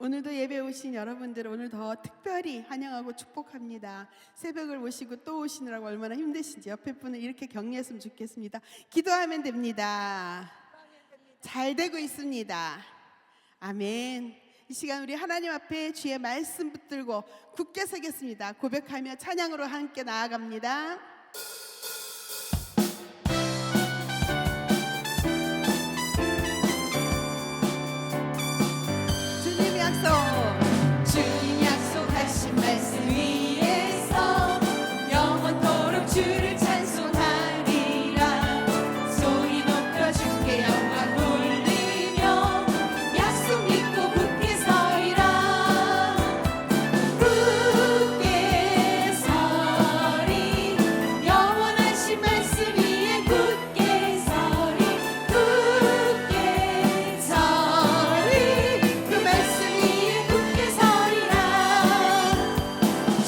오늘도 예배 오신 여러분들을 오늘 더 특별히 환영하고 축복합니다. 새벽을 오시고 또 오시느라고 얼마나 힘드신지 옆에 분을 이렇게 격려했으면 좋겠습니다. 기도하면 됩니다. 잘 되고 있습니다. 아멘. 이 시간 우리 하나님 앞에 주의 말씀 붙들고 굳게 서겠습니다. 고백하며 찬양으로 함께 나아갑니다. 주님 약속하신 말씀 위에서 영원토록 주를 찬송하리라. 소리 높여 주께 영광 돌리며 약속 믿고 굳게 서리라. 굳게 서리 영원하신 말씀 위에 굳게 서리. 굳게 서리 그 말씀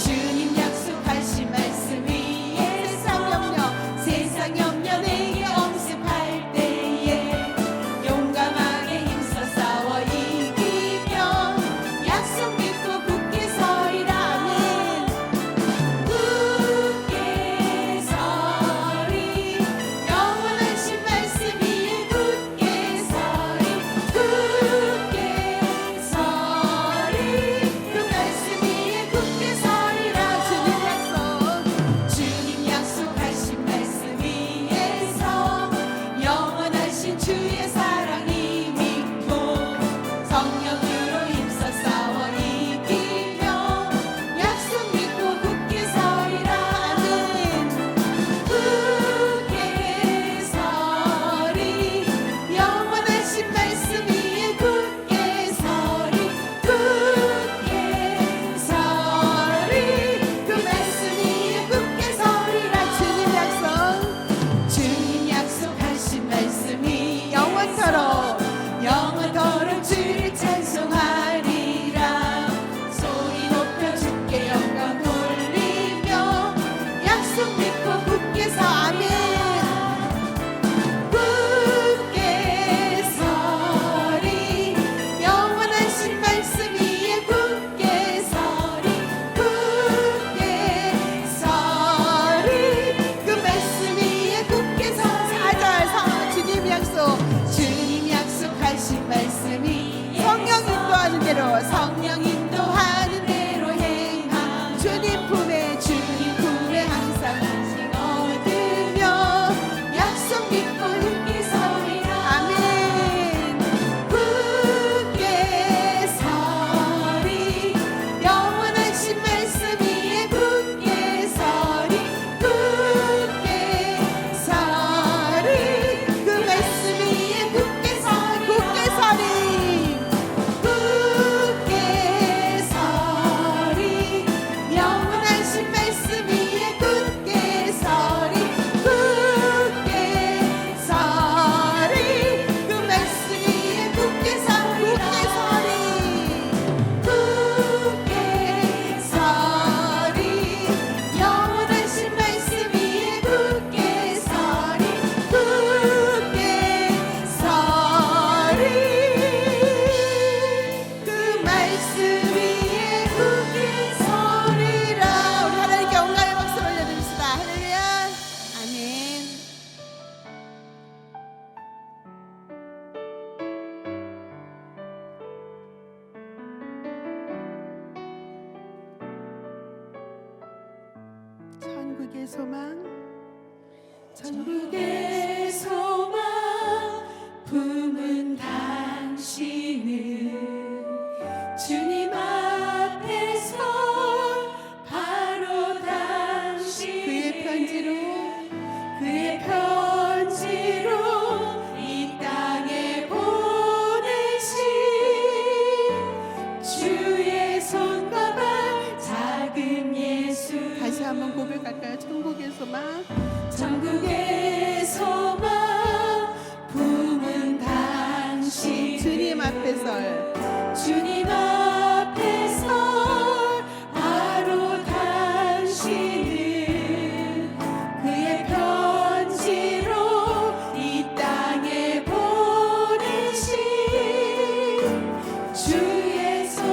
주님 약속하신 말씀 위에 세상 염려 내게 엄습할 때에 용감하게 힘써 싸워 이기며 약속 믿고 굳게 서리라. 굳게 서리 영원하신 말씀 위에 굳게 서리. 굳게 서리 그 말씀 위에 굳게 서리라. 주님 약속하신 말씀 위에서 영원하신 주의 사랑이 믿고 성령으로 힘써 싸워 이기며 약속 믿고 굳게 서리라. 굳게 서리 영원하신 말씀 위에 굳게 서리. 굳게 서리 그 말씀 위에 굳게 서리라. 주님 약속하신 말씀이 영원토록 주를 찬송하리라. 소리 높여 주께 영광 돌리며 약속 믿고 굳게 서. 아멘. 굳게 서리 영원하신 말씀 위에 굳게 서리. 굳게 서리 그 말씀 위에 굳게 서. 주님 약속하신 말씀이 성령 인도하는 대로 행함. 주님 품에 항상 안식 얻으며 약속 믿고 굳게 서리라. 아멘. 굳게 서리 영원하신 말씀 위에 굳게 서리. 굳게 서리 그 말씀 위에 굳게 서리. 굳게 서리 영원하신 말씀 위에 굳게 서리. 굳게 서리 그 말씀 위에 굳게 서리. 굳게 서리 영원하신 말씀 위에 굳게 서리. 굳게 서리 그 말씀 위에 굳게 서리라. 우리 하나님께 영광의 박수 올려드립시다. 할렐루야. 아멘. 천국의 소망, 천국의 소망 품은 당신은 주님 앞에서 바로 당신 그의 편지로 이 땅에 보내신 주의 손과 발 작은 예수. 다시 한번 고백할까요? 천국의 소망, 천국의 소망 품은 당신 주님 앞에 설 주님 앞에서 바로 당신은 그의 편지로 이 땅에 보내신 주의 손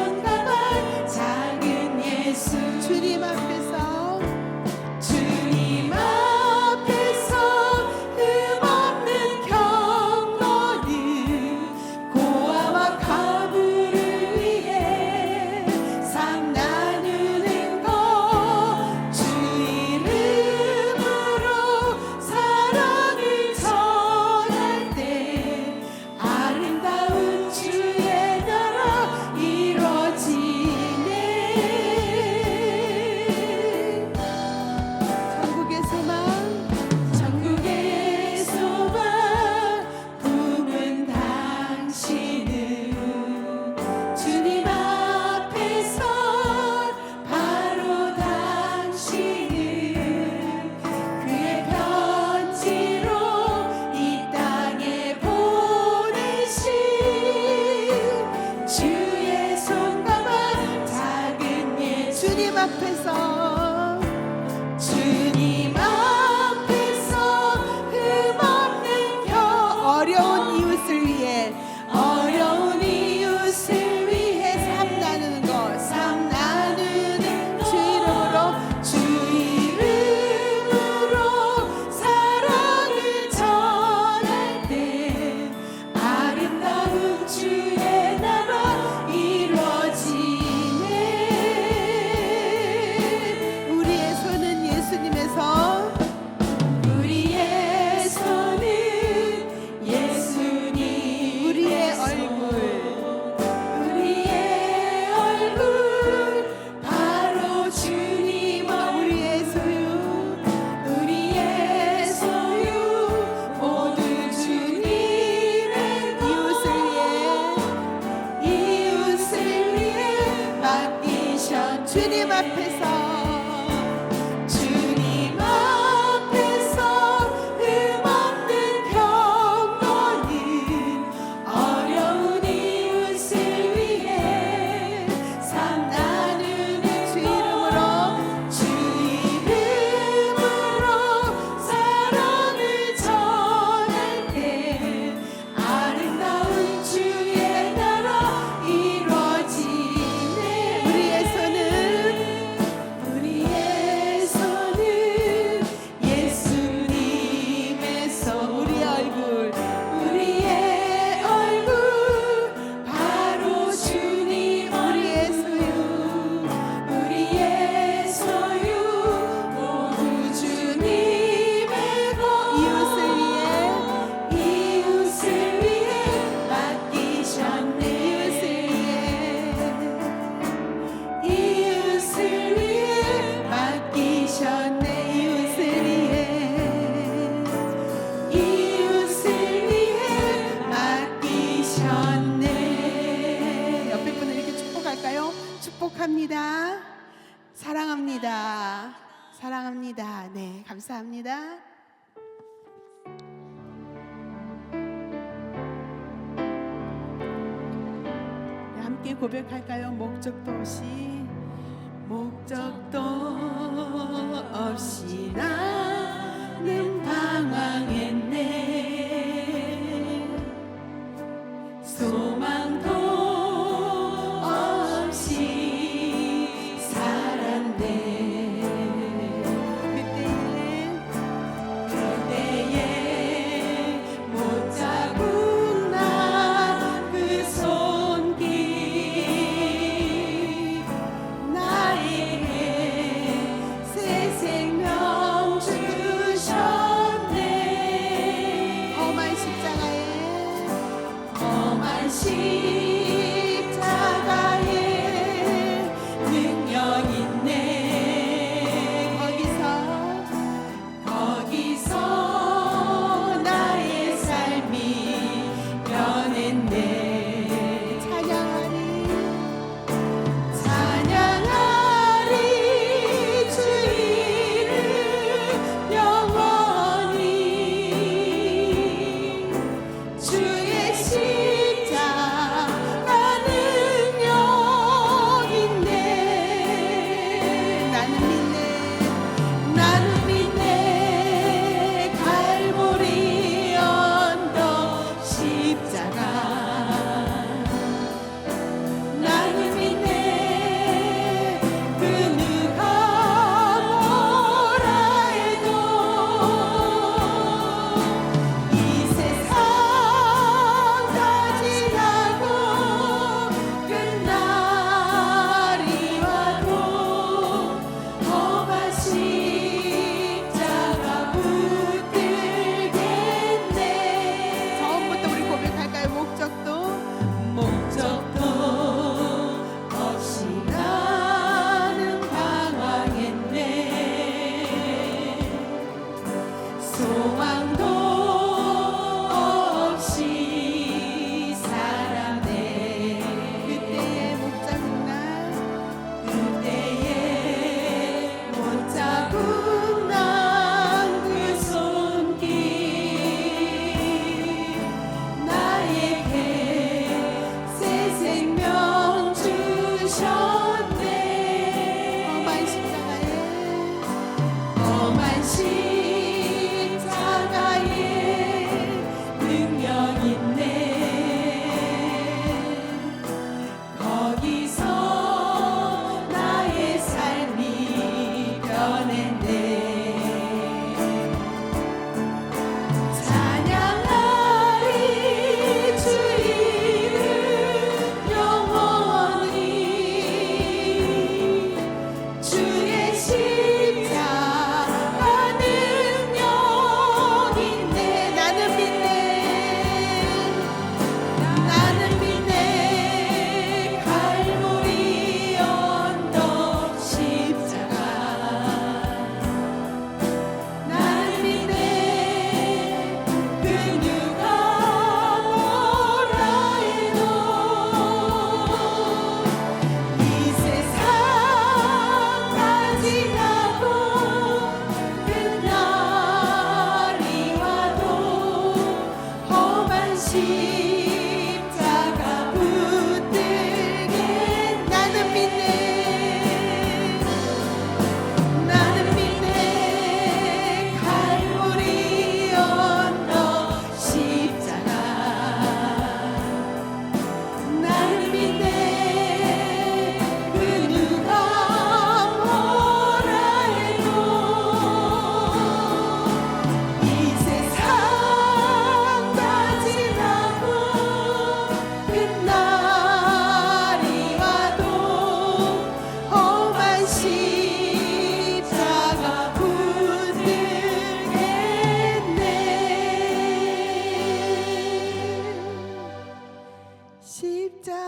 앞에서 주님 앞에서 흠없는 겨 어려운 이웃을 위해 어려운 이웃을 위해 삶 나누는 것, 삶 나누는 주 이름으로 주 이름으로 사랑을 전할 때 아름다운 주의 나라 이루어지네. 우리의 손은 예수님에서 우리의 손은 예수님, 우리의 얼굴 우리의 얼굴 바로 주님 얼굴, 우리의 소유 우리의 소유 모두 주님의 이웃을 위해 이웃을 위해 맡기셨 주님 앞에서 주님 앞에서 흠없는 평강은 어려운 이웃을 위해 삶 나누는 주 이름으로 주 이름으로 사랑을 전할 때 아름다운 주의 나라 이루어지네. 우리의 손은 우리의 손은 예수님에서 우리의 얼굴 우리의 얼굴 바로 주님 우리의 소유 우리의 소유 모두 주님의 것 이웃을 위해 이웃을 위해 맡기셨네. 이웃을 위해 맡기셨네. 이웃을 위해 맡기셨네. 옆에 분을 이렇게 축복할까요? 축복합니다. 사랑합니다. 사랑합니다. 네, 감사합니다. 네, 함께 고백할까요? 목적도 없이 목적도 없이 나는 방황했네. 소망도 없이 살았네. 그때에 못 잡은 나그 손길 나에게 새 생명 주셨네.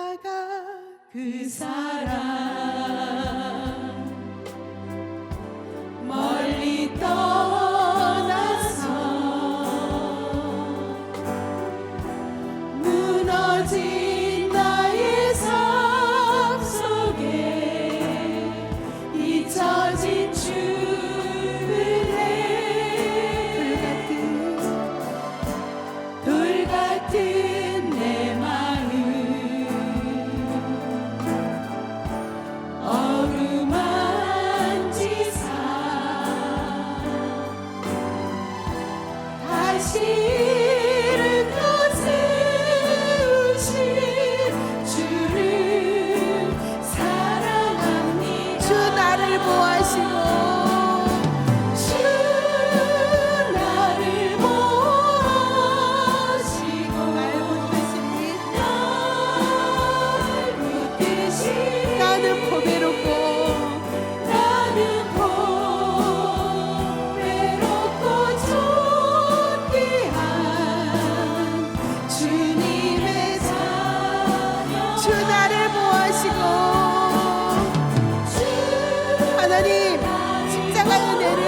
십자가 그 사랑 멀리 떠나서 무너진 나의 삶 속에 잊혀진 돌 같은 내 마음 어루만지사 다시 이름도 세우신 주를 사랑합니다. 주 나를 보아시고 주 나를 보시고 날 붙드시니 날 붙드시니 나는 보배롭고 나는 보배롭고 존귀한 주님의 자녀 주 나를 보아시고 하나님 십자가의 은혜를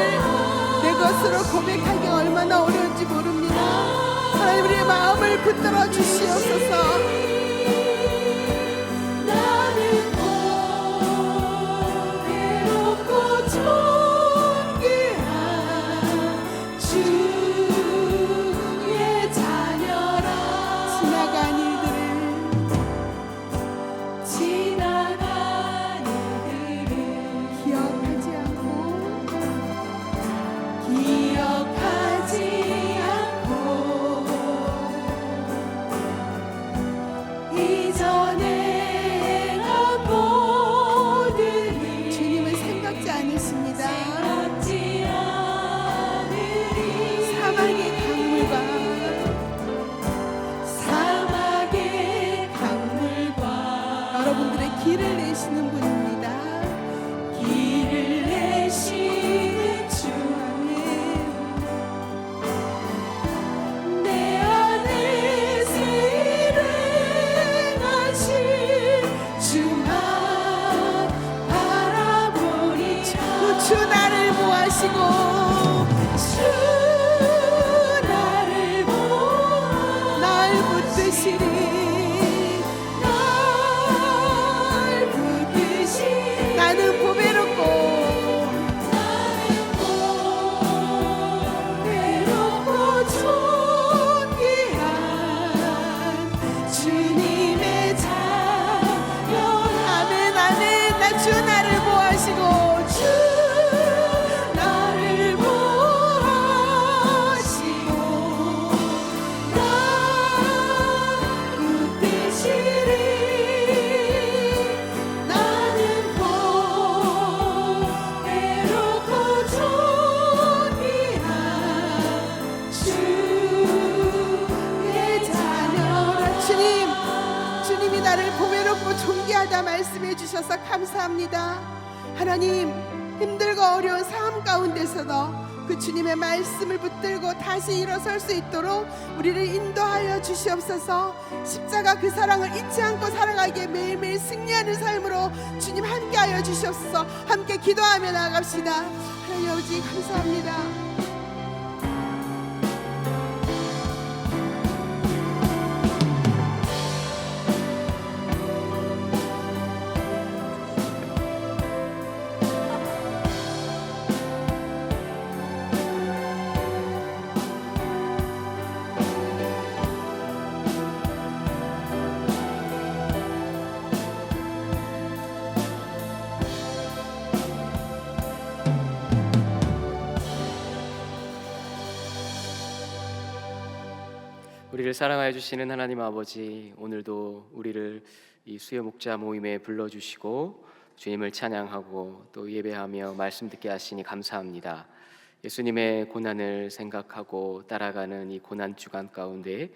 내 것으로 고백하기 얼마나 어려운지 모릅니다. 하나님 우리의 마음을 붙들어 주시옵소서. 나는 보배롭고 존귀한 주의 자녀라. 지나간 일들을 지나간 일들을 기억하지 않고 기억하지 않고 이전에 한 모든 일 주님을 생각지 않으십니다. 생각지 않으리 사막의 강물과 사막의 강물과 여러분들의 길을 내시는 분입니다. 길을 내시는 주님 내 안에서 일행하신 주만 바라보리 주 나를 보아시고 주 나를 보아 날 붙드시니 날 붙드시니 나는 보배롭고 외롭고 존귀한 주님의 자녀 아멘 아멘. 나 주 나를 보아시고 주 나를 보시고 날 붙드시리 나는 보배롭고 존귀한 주의 자녀라. 주님이 나를 보배롭고 존귀하다 말씀해 주셔서 감사합니다. 하나님 힘들고 어려운 삶 가운데서도 그 주님의 말씀을 붙들고 다시 일어설 수 있도록 우리를 인도하여 주시옵소서. 십자가 그 사랑을 잊지 않고 살아가기에 매일매일 승리하는 삶으로 주님 함께하여 주시옵소서. 함께 기도하며 나아갑시다. 하나님 아버지 감사합니다. 우리를 사랑하여 주시는 하나님 아버지, 오늘도 우리를 이 수요 목자 모임에 불러주시고 주님을 찬양하고 또 예배하며 말씀 듣게 하시니 감사합니다. 예수님의 고난을 생각하고 따라가는 이 고난 주간 가운데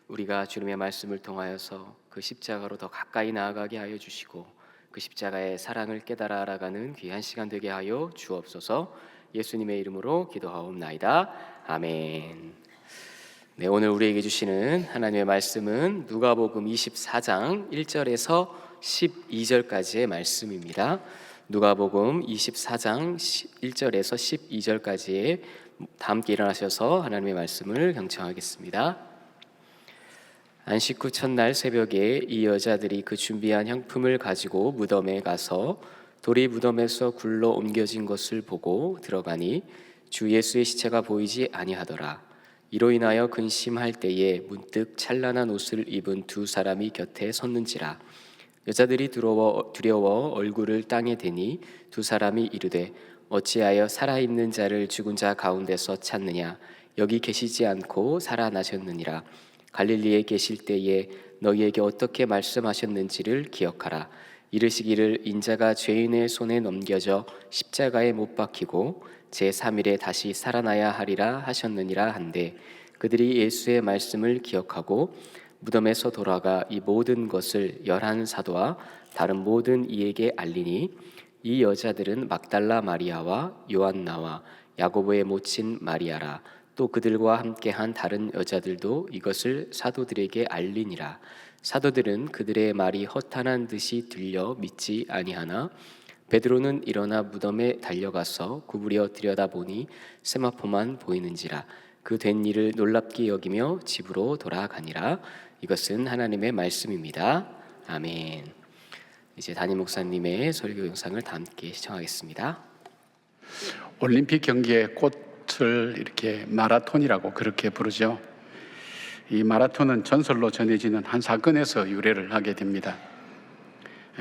우리가 주님의 말씀을 통하여서 그 십자가로 더 가까이 나아가게 하여 주시고 그 십자가의 사랑을 깨달아 알아가는 귀한 시간 되게 하여 주옵소서. 예수님의 이름으로 기도하옵나이다. 아멘. 네, 오늘 우리에게 주시는 하나님의 말씀은 누가복음 24장 1절에서 12절까지의 말씀입니다. 누가복음 24장 1절에서 12절까지의 다 함께 일어나셔서 하나님의 말씀을 경청하겠습니다. 안식 후 첫날 새벽에 이 여자들이 그 준비한 향품을 가지고 무덤에 가서 돌이 무덤에서 굴러 옮겨진 것을 보고 들어가니 주 예수의 시체가 보이지 아니하더라. 이로 인하여 근심할 때에 문득 찬란한 옷을 입은 두 사람이 곁에 섰는지라. 여자들이 두려워 얼굴을 땅에 대니 두 사람이 이르되 어찌하여 살아있는 자를 죽은 자 가운데서 찾느냐. 여기 계시지 않고 살아나셨느니라. 갈릴리에 계실 때에 너희에게 어떻게 말씀하셨는지를 기억하라. 이르시기를 인자가 죄인의 손에 넘겨져 십자가에 못 박히고 제3일에 다시 살아나야 하리라 하셨느니라 한데 그들이 예수의 말씀을 기억하고 무덤에서 돌아가 이 모든 것을 11 사도와 다른 모든 이에게 알리니 이 여자들은 막달라 마리아와 요한나와 야고보의 모친 마리아라. 또 그들과 함께한 다른 여자들도 이것을 사도들에게 알리니라. 사도들은 그들의 말이 허탄한 듯이 들려 믿지 아니하나 베드로는 일어나 무덤에 달려가서 구부려 들여다보니 세마포만 보이는지라. 그 된 일을 놀랍게 여기며 집으로 돌아가니라. 이것은 하나님의 말씀입니다. 아멘. 이제 담임 목사님의 설교 영상을 다 함께 시청하겠습니다. 올림픽 경기의 꽃을 이렇게 마라톤이라고 그렇게 부르죠. 이 마라톤은 전설로 전해지는 한 사건에서 유래를 하게 됩니다.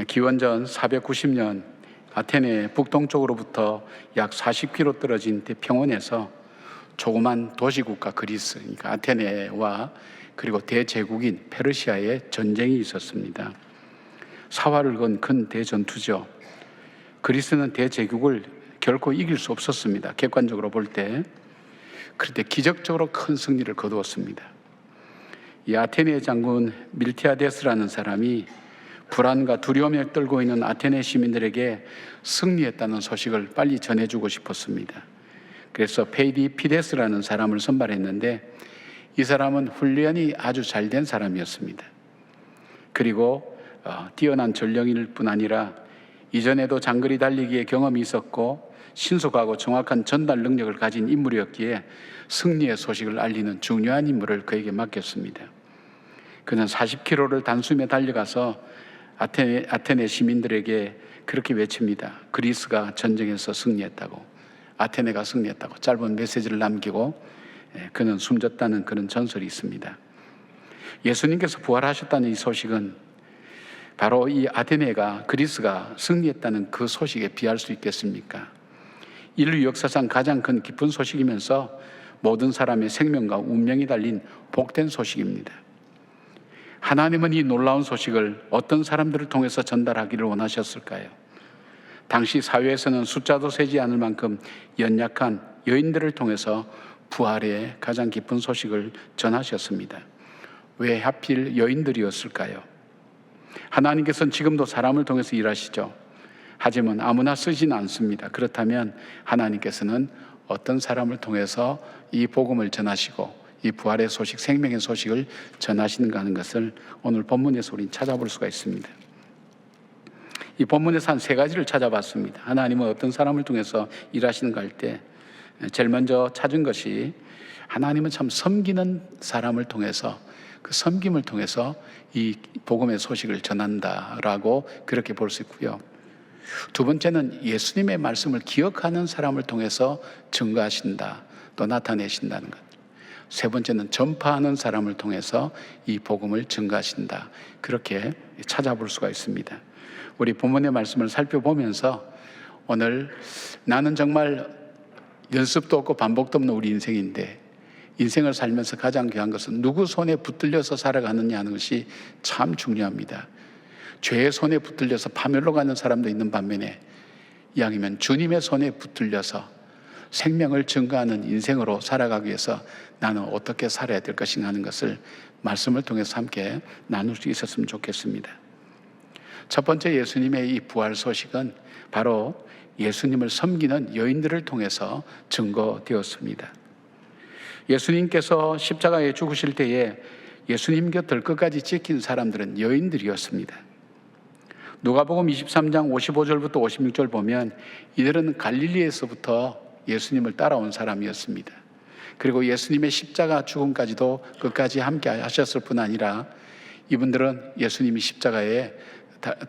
기원전 490년 아테네 북동쪽으로부터 약 40km 떨어진 대평원에서 조그만 도시국가 그리스, 그러니까 아테네와 그리고 대제국인 페르시아의 전쟁이 있었습니다. 사활을 건 큰 대전투죠. 그리스는 대제국을 결코 이길 수 없었습니다. 객관적으로 볼 때. 그런데 기적적으로 큰 승리를 거두었습니다. 이 아테네 장군 밀티아데스라는 사람이 불안과 두려움에 떨고 있는 아테네 시민들에게 승리했다는 소식을 빨리 전해주고 싶었습니다. 그래서 페이디피데스라는 사람을 선발했는데 이 사람은 훈련이 아주 잘된 사람이었습니다. 그리고 뛰어난 전령일 뿐 아니라 이전에도 장거리 달리기의 경험이 있었고 신속하고 정확한 전달 능력을 가진 인물이었기에 승리의 소식을 알리는 중요한 임무를 그에게 맡겼습니다. 그는 40km를 단숨에 달려가서 아테네 시민들에게 그렇게 외칩니다. 그리스가 전쟁에서 승리했다고, 아테네가 승리했다고 짧은 메시지를 남기고 그는 숨졌다는 그런 전설이 있습니다. 예수님께서 부활하셨다는 이 소식은 바로 이 아테네가 그리스가 승리했다는 그 소식에 비할 수 있겠습니까? 인류 역사상 가장 큰 기쁜 소식이면서 모든 사람의 생명과 운명이 달린 복된 소식입니다. 하나님은 이 놀라운 소식을 어떤 사람들을 통해서 전달하기를 원하셨을까요? 당시 사회에서는 숫자도 세지 않을 만큼 연약한 여인들을 통해서 부활의 가장 기쁜 소식을 전하셨습니다. 왜 하필 여인들이었을까요? 하나님께서는 지금도 사람을 통해서 일하시죠. 하지만 아무나 쓰지는 않습니다. 그렇다면 하나님께서는 어떤 사람을 통해서 이 복음을 전하시고 이 부활의 소식, 생명의 소식을 전하시는가 하는 것을 오늘 본문에서 우리는 찾아볼 수가 있습니다. 이 본문에서 한 3가지를 찾아봤습니다. 하나님은 어떤 사람을 통해서 일하시는가 할 때 제일 먼저 찾은 것이 하나님은 참 섬기는 사람을 통해서 그 섬김을 통해서 이 복음의 소식을 전한다라고 그렇게 볼 수 있고요. 두 번째는 예수님의 말씀을 기억하는 사람을 통해서 증거하신다, 또 나타내신다는 것. 세 번째는 전파하는 사람을 통해서 이 복음을 증거하신다. 그렇게 찾아볼 수가 있습니다. 우리 본문의 말씀을 살펴보면서 오늘 나는 정말 연습도 없고 반복도 없는 우리 인생인데 인생을 살면서 가장 귀한 것은 누구 손에 붙들려서 살아가느냐 하는 것이 참 중요합니다. 죄의 손에 붙들려서 파멸로 가는 사람도 있는 반면에 이왕이면 주님의 손에 붙들려서 생명을 증거하는 인생으로 살아가기 위해서 나는 어떻게 살아야 될 것인가 하는 것을 말씀을 통해서 함께 나눌 수 있었으면 좋겠습니다. 첫 번째 예수님의 이 부활 소식은 바로 예수님을 섬기는 여인들을 통해서 증거되었습니다. 예수님께서 십자가에 죽으실 때에 예수님 곁을 끝까지 지킨 사람들은 여인들이었습니다. 누가복음 23장 55절부터 56절 보면 이들은 갈릴리에서부터 예수님을 따라온 사람이었습니다. 그리고 예수님의 십자가 죽음까지도 끝까지 함께 하셨을 뿐 아니라 이분들은 예수님이 십자가에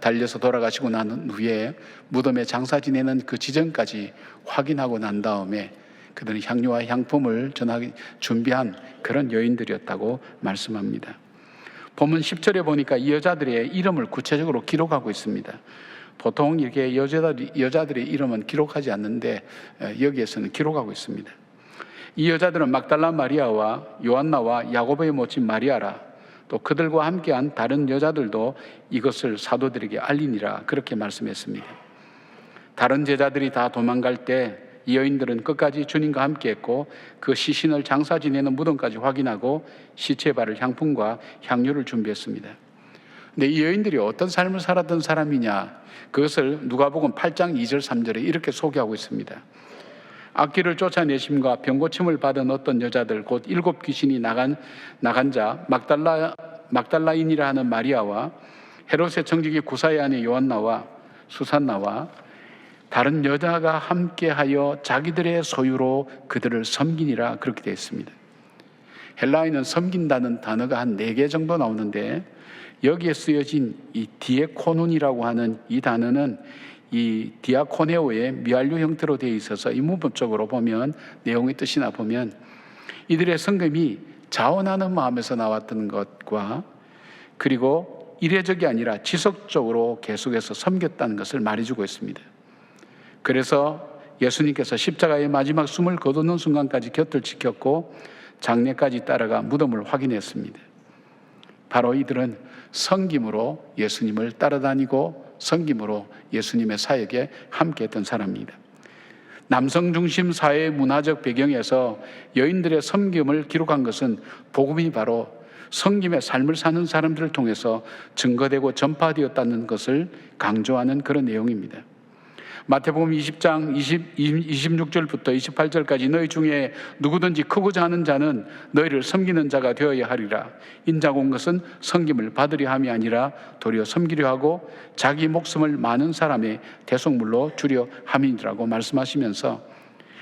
달려서 돌아가시고 난 후에 무덤에 장사 지내는 그 지점까지 확인하고 난 다음에 그들은 향료와 향품을 전하기 준비한 그런 여인들이었다고 말씀합니다. 본문 10절에 보니까 이 여자들의 이름을 구체적으로 기록하고 있습니다. 보통 이렇게 여자들의 이름은 기록하지 않는데 여기에서는 기록하고 있습니다. 이 여자들은 막달라 마리아와 요한나와 야고보의 모친 마리아라, 또 그들과 함께한 다른 여자들도 이것을 사도들에게 알리니라, 그렇게 말씀했습니다. 다른 제자들이 다 도망갈 때 이 여인들은 끝까지 주님과 함께했고 그 시신을 장사 지내는 무덤까지 확인하고 시체에 바를 향품과 향료를 준비했습니다. 근데 이 여인들이 어떤 삶을 살았던 사람이냐, 그것을 누가복음 8장 2절 3절에 이렇게 소개하고 있습니다. 악귀를 쫓아내심과 병고침을 받은 어떤 여자들, 곧 7 귀신이 나간 자 막달라인이라 하는 마리아와 헤롯의 청지기 구사의 아내 요한나와 수산나와 다른 여자가 함께하여 자기들의 소유로 그들을 섬기니라, 그렇게 되어 있습니다. 헬라어에는 섬긴다는 단어가 한 4개 정도 나오는데 여기에 쓰여진 이 디에코눈이라고 하는 이 단어는 이 디아코네오의 미완료 형태로 되어 있어서 이 문법적으로 보면, 내용의 뜻이나 보면 이들의 섬김이 자원하는 마음에서 나왔던 것과 그리고 이례적이 아니라 지속적으로 계속해서 섬겼다는 것을 말해주고 있습니다. 그래서 예수님께서 십자가의 마지막 숨을 거두는 순간까지 곁을 지켰고 장례까지 따라가 무덤을 확인했습니다. 바로 이들은 섬김으로 예수님을 따라다니고 섬김으로 예수님의 사역에 함께했던 사람입니다. 남성 중심 사회의 문화적 배경에서 여인들의 섬김을 기록한 것은 복음이 바로 섬김의 삶을 사는 사람들을 통해서 증거되고 전파되었다는 것을 강조하는 그런 내용입니다. 마태복음 20장 26절부터 28절까지 너희 중에 누구든지 크고자 하는 자는 너희를 섬기는 자가 되어야 하리라. 인자가 온 것은 섬김을 받으려 함이 아니라 도리어 섬기려 하고 자기 목숨을 많은 사람의 대속물로 주려 함이라고 말씀하시면서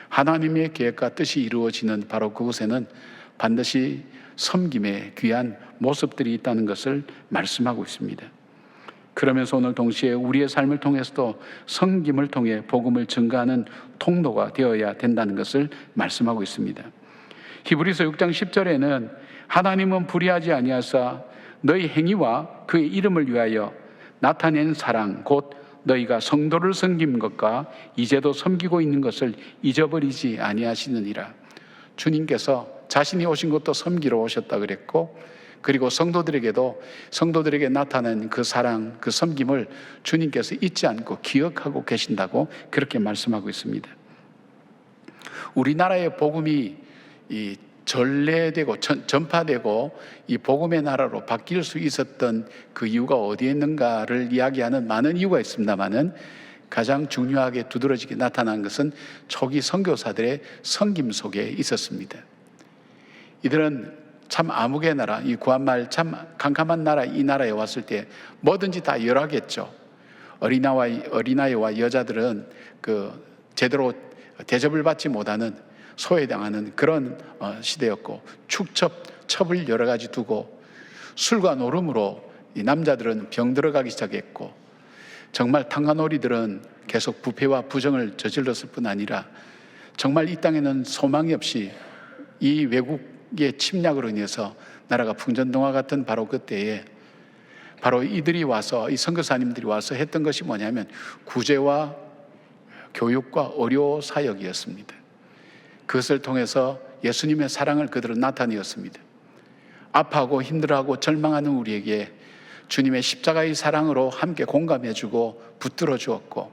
하나님의 계획과 뜻이 이루어지는 바로 그곳에는 반드시 섬김의 귀한 모습들이 있다는 것을 말씀하고 있습니다. 그러면서 오늘 동시에 우리의 삶을 통해서도 섬김을 통해 복음을 증가하는 통로가 되어야 된다는 것을 말씀하고 있습니다. 히브리서 6장 10절에는 하나님은 불의하지 아니하사 너희 행위와 그의 이름을 위하여 나타낸 사랑 곧 너희가 성도를 섬긴 것과 이제도 섬기고 있는 것을 잊어버리지 아니하시느니라. 주님께서 자신이 오신 것도 섬기러 오셨다 그랬고, 그리고 성도들에게 나타낸 그 사랑, 그 섬김을 주님께서 잊지 않고 기억하고 계신다고 그렇게 말씀하고 있습니다. 우리나라의 복음이 이 전래되고 전파되고 이 복음의 나라로 바뀔 수 있었던 그 이유가 어디에 있는가를 이야기하는 많은 이유가 있습니다만은 가장 중요하게 두드러지게 나타난 것은 초기 선교사들의 섬김 속에 있었습니다. 이들은 참 암흑의 나라, 이 구한말 참 캄캄한 나라, 이 나라에 왔을 때 뭐든지 다 열하겠죠. 어린아이와 여자들은 그 제대로 대접을 받지 못하는 소외당하는 그런 시대였고, 첩을 여러 가지 두고 술과 노름으로 이 남자들은 병 들어가기 시작했고, 정말 탕가놀이들은 계속 부패와 부정을 저질렀을 뿐 아니라 정말 이 땅에는 소망이 없이 이 외국의 침략으로 인해서 나라가 풍전등화 같은 바로 그때에 바로 이들이 와서, 이 선교사님들이 와서 했던 것이 뭐냐면 구제와 교육과 의료 사역이었습니다. 그것을 통해서 예수님의 사랑을 그들은 나타내었습니다. 아파하고 힘들어하고 절망하는 우리에게 주님의 십자가의 사랑으로 함께 공감해주고 붙들어 주었고,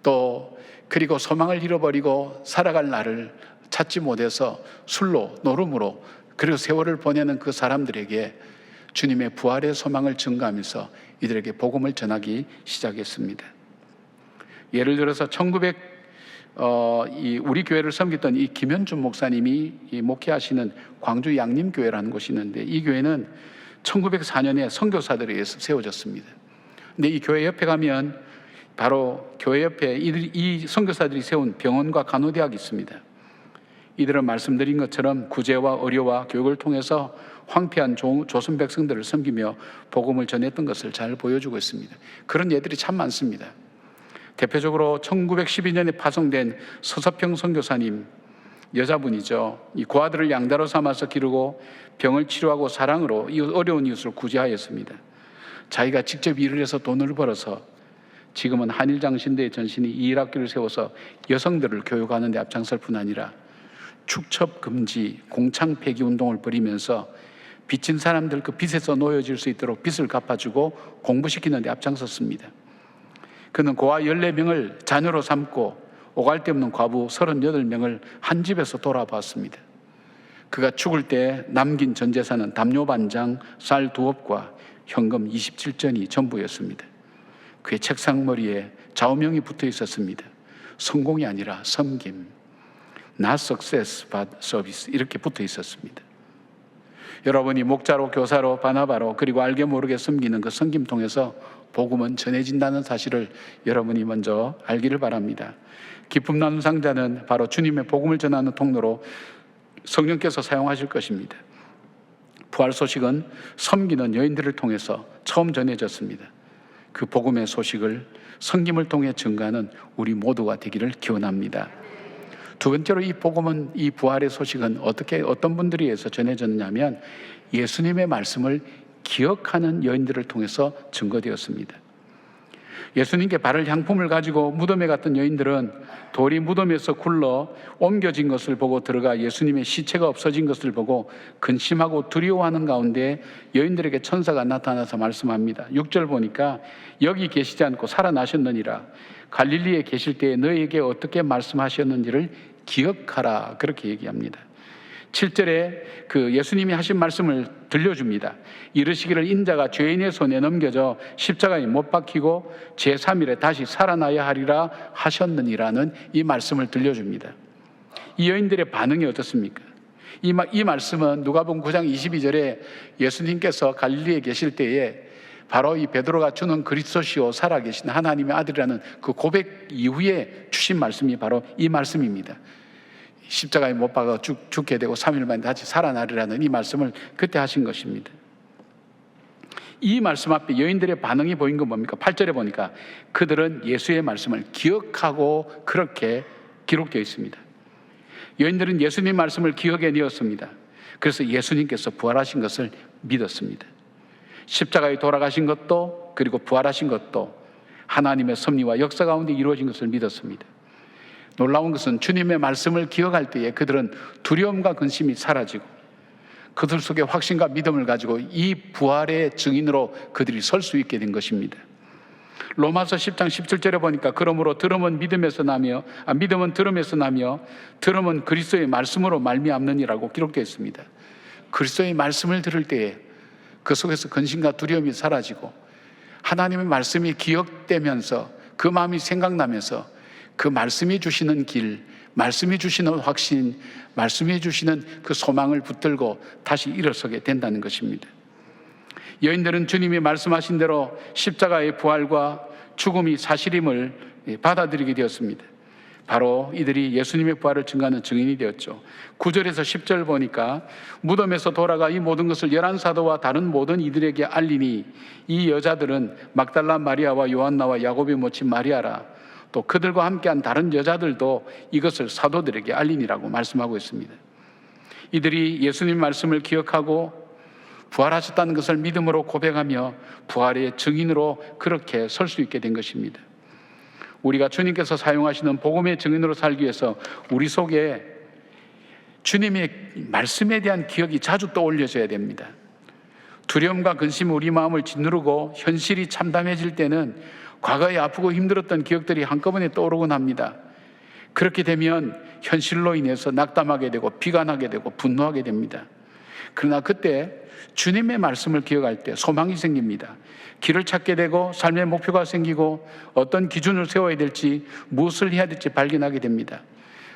또 그리고 소망을 잃어버리고 살아갈 날을 찾지 못해서 술로 노름으로 그리고 세월을 보내는 그 사람들에게 주님의 부활의 소망을 증거하면서 이들에게 복음을 전하기 시작했습니다. 예를 들어서 우리 교회를 섬겼던 이 김현준 목사님이 목회하시는 광주 양림교회라는 곳이 있는데, 이 교회는 1904년에 선교사들에 의해서 세워졌습니다. 근데 이 교회 옆에 가면 바로 교회 옆에 이 선교사들이 세운 병원과 간호대학이 있습니다. 이들은 말씀드린 것처럼 구제와 의료와 교육을 통해서 황폐한 조선 백성들을 섬기며 복음을 전했던 것을 잘 보여주고 있습니다. 그런 예들이 참 많습니다. 대표적으로 1912년에 파송된 서서평 선교사님, 여자분이죠. 이 고아들을 양자로 삼아서 기르고 병을 치료하고 사랑으로 이 어려운 이웃을 구제하였습니다. 자기가 직접 일을 해서 돈을 벌어서 지금은 한일장신대의 전신이 이 일학교를 세워서 여성들을 교육하는 데 앞장설 뿐 아니라 축첩 금지, 공창 폐기 운동을 벌이면서 빚진 사람들 그 빚에서 놓여질 수 있도록 빚을 갚아주고 공부시키는 데 앞장섰습니다. 그는 고아 14명을 자녀로 삼고 오갈 데 없는 과부 38명을 한 집에서 돌아봤습니다. 그가 죽을 때 남긴 전 재산은 담요 반장, 쌀 2업과 현금 27전이 전부였습니다. 그의 책상 머리에 좌우명이 붙어 있었습니다. 성공이 아니라 섬김, not success but service, 이렇게 붙어 있었습니다. 여러분이 목자로, 교사로, 바나바로, 그리고 알게 모르게 섬기는 그 섬김 통해서 복음은 전해진다는 사실을 여러분이 먼저 알기를 바랍니다. 기쁨 나눔 상자는 바로 주님의 복음을 전하는 통로로 성령께서 사용하실 것입니다. 부활 소식은 섬기는 여인들을 통해서 처음 전해졌습니다. 그 복음의 소식을 섬김을 통해 증거하는 우리 모두가 되기를 기원합니다. 두 번째로 이 복음은, 이 부활의 소식은 어떤 분들에 의해서 전해졌냐면 예수님의 말씀을 기억하는 여인들을 통해서 증거되었습니다. 예수님께 바를 향품을 가지고 무덤에 갔던 여인들은 돌이 무덤에서 굴러 옮겨진 것을 보고 들어가 예수님의 시체가 없어진 것을 보고 근심하고 두려워하는 가운데 여인들에게 천사가 나타나서 말씀합니다. 6절 보니까 여기 계시지 않고 살아나셨느니라. 갈릴리에 계실 때에 너희에게 어떻게 말씀하셨는지를 기억하라. 그렇게 얘기합니다. 7절에 그 예수님이 하신 말씀을 들려줍니다. 이르시기를 인자가 죄인의 손에 넘겨져 십자가에 못 박히고 제3일에 다시 살아나야 하리라 하셨느니라는 이 말씀을 들려줍니다. 이 여인들의 반응이 어떻습니까? 이 말씀은 누가복음 9장 22절에 예수님께서 갈릴리에 계실 때에 바로 이 베드로가 주는 그리스도시요 살아계신 하나님의 아들이라는 그 고백 이후에 주신 말씀이 바로 이 말씀입니다. 십자가에 못 박아 죽게 되고 3일 만에 다시 살아나리라는 이 말씀을 그때 하신 것입니다. 이 말씀 앞에 여인들의 반응이 보인 건 뭡니까? 8절에 보니까 그들은 예수의 말씀을 기억하고 그렇게 기록되어 있습니다. 여인들은 예수님 말씀을 기억해 내었습니다. 그래서 예수님께서 부활하신 것을 믿었습니다. 십자가에 돌아가신 것도 그리고 부활하신 것도 하나님의 섭리와 역사 가운데 이루어진 것을 믿었습니다. 놀라운 것은 주님의 말씀을 기억할 때에 그들은 두려움과 근심이 사라지고 그들 속에 확신과 믿음을 가지고 이 부활의 증인으로 그들이 설 수 있게 된 것입니다. 로마서 10장 17절에 보니까 그러므로 들음은 믿음에서 나며 믿음은 들음에서 나며 들음은 그리스도의 말씀으로 말미암느니라고 기록되어 있습니다. 그리스도의 말씀을 들을 때에 그 속에서 근심과 두려움이 사라지고 하나님의 말씀이 기억되면서 그 마음이 생각나면서 그 말씀이 주시는 길, 말씀이 주시는 확신, 말씀이 주시는 그 소망을 붙들고 다시 일어서게 된다는 것입니다. 여인들은 주님이 말씀하신 대로 십자가의 부활과 죽음이 사실임을 받아들이게 되었습니다. 바로 이들이 예수님의 부활을 증거하는 증인이 되었죠. 9절에서 10절 보니까 무덤에서 돌아가 이 모든 것을 11사도와 다른 모든 이들에게 알리니 이 여자들은 막달라 마리아와 요한나와 야곱의 모친 마리아라. 또 그들과 함께한 다른 여자들도 이것을 사도들에게 알리니라고 말씀하고 있습니다. 이들이 예수님 말씀을 기억하고 부활하셨다는 것을 믿음으로 고백하며 부활의 증인으로 그렇게 설 수 있게 된 것입니다. 우리가 주님께서 사용하시는 복음의 증인으로 살기 위해서 우리 속에 주님의 말씀에 대한 기억이 자주 떠올려져야 됩니다. 두려움과 근심이 우리 마음을 짓누르고 현실이 참담해질 때는 과거에 아프고 힘들었던 기억들이 한꺼번에 떠오르곤 합니다. 그렇게 되면 현실로 인해서 낙담하게 되고 비관하게 되고 분노하게 됩니다. 그러나 그때 주님의 말씀을 기억할 때 소망이 생깁니다. 길을 찾게 되고 삶의 목표가 생기고 어떤 기준을 세워야 될지 무엇을 해야 될지 발견하게 됩니다.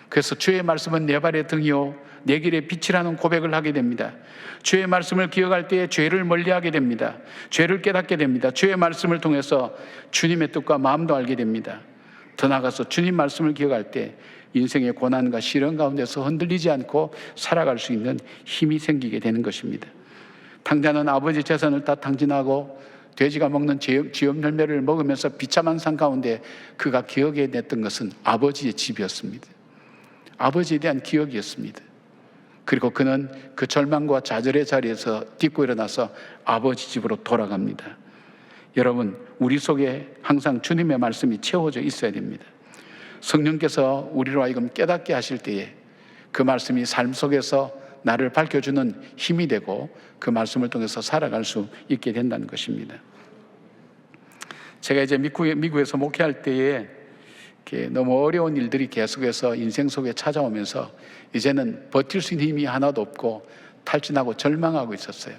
그래서 주의 말씀은 내 발의 등이요 내 길의 빛이라는 고백을 하게 됩니다. 주의 말씀을 기억할 때에 죄를 멀리하게 됩니다. 죄를 깨닫게 됩니다. 주의 말씀을 통해서 주님의 뜻과 마음도 알게 됩니다. 더 나아가서 주님 말씀을 기억할 때 인생의 고난과 시련 가운데서 흔들리지 않고 살아갈 수 있는 힘이 생기게 되는 것입니다. 탕자는 아버지 재산을 다 탕진하고 돼지가 먹는 지엽 열매를 먹으면서 비참한 삶 가운데 그가 기억해 냈던 것은 아버지의 집이었습니다. 아버지에 대한 기억이었습니다. 그리고 그는 그 절망과 좌절의 자리에서 딛고 일어나서 아버지 집으로 돌아갑니다. 여러분, 우리 속에 항상 주님의 말씀이 채워져 있어야 됩니다. 성령께서 우리로 하여금 깨닫게 하실 때에 그 말씀이 삶 속에서 나를 밝혀주는 힘이 되고 그 말씀을 통해서 살아갈 수 있게 된다는 것입니다. 제가 이제 미국에서 목회할 때에 너무 어려운 일들이 계속해서 인생 속에 찾아오면서 이제는 버틸 수 있는 힘이 하나도 없고 탈진하고 절망하고 있었어요.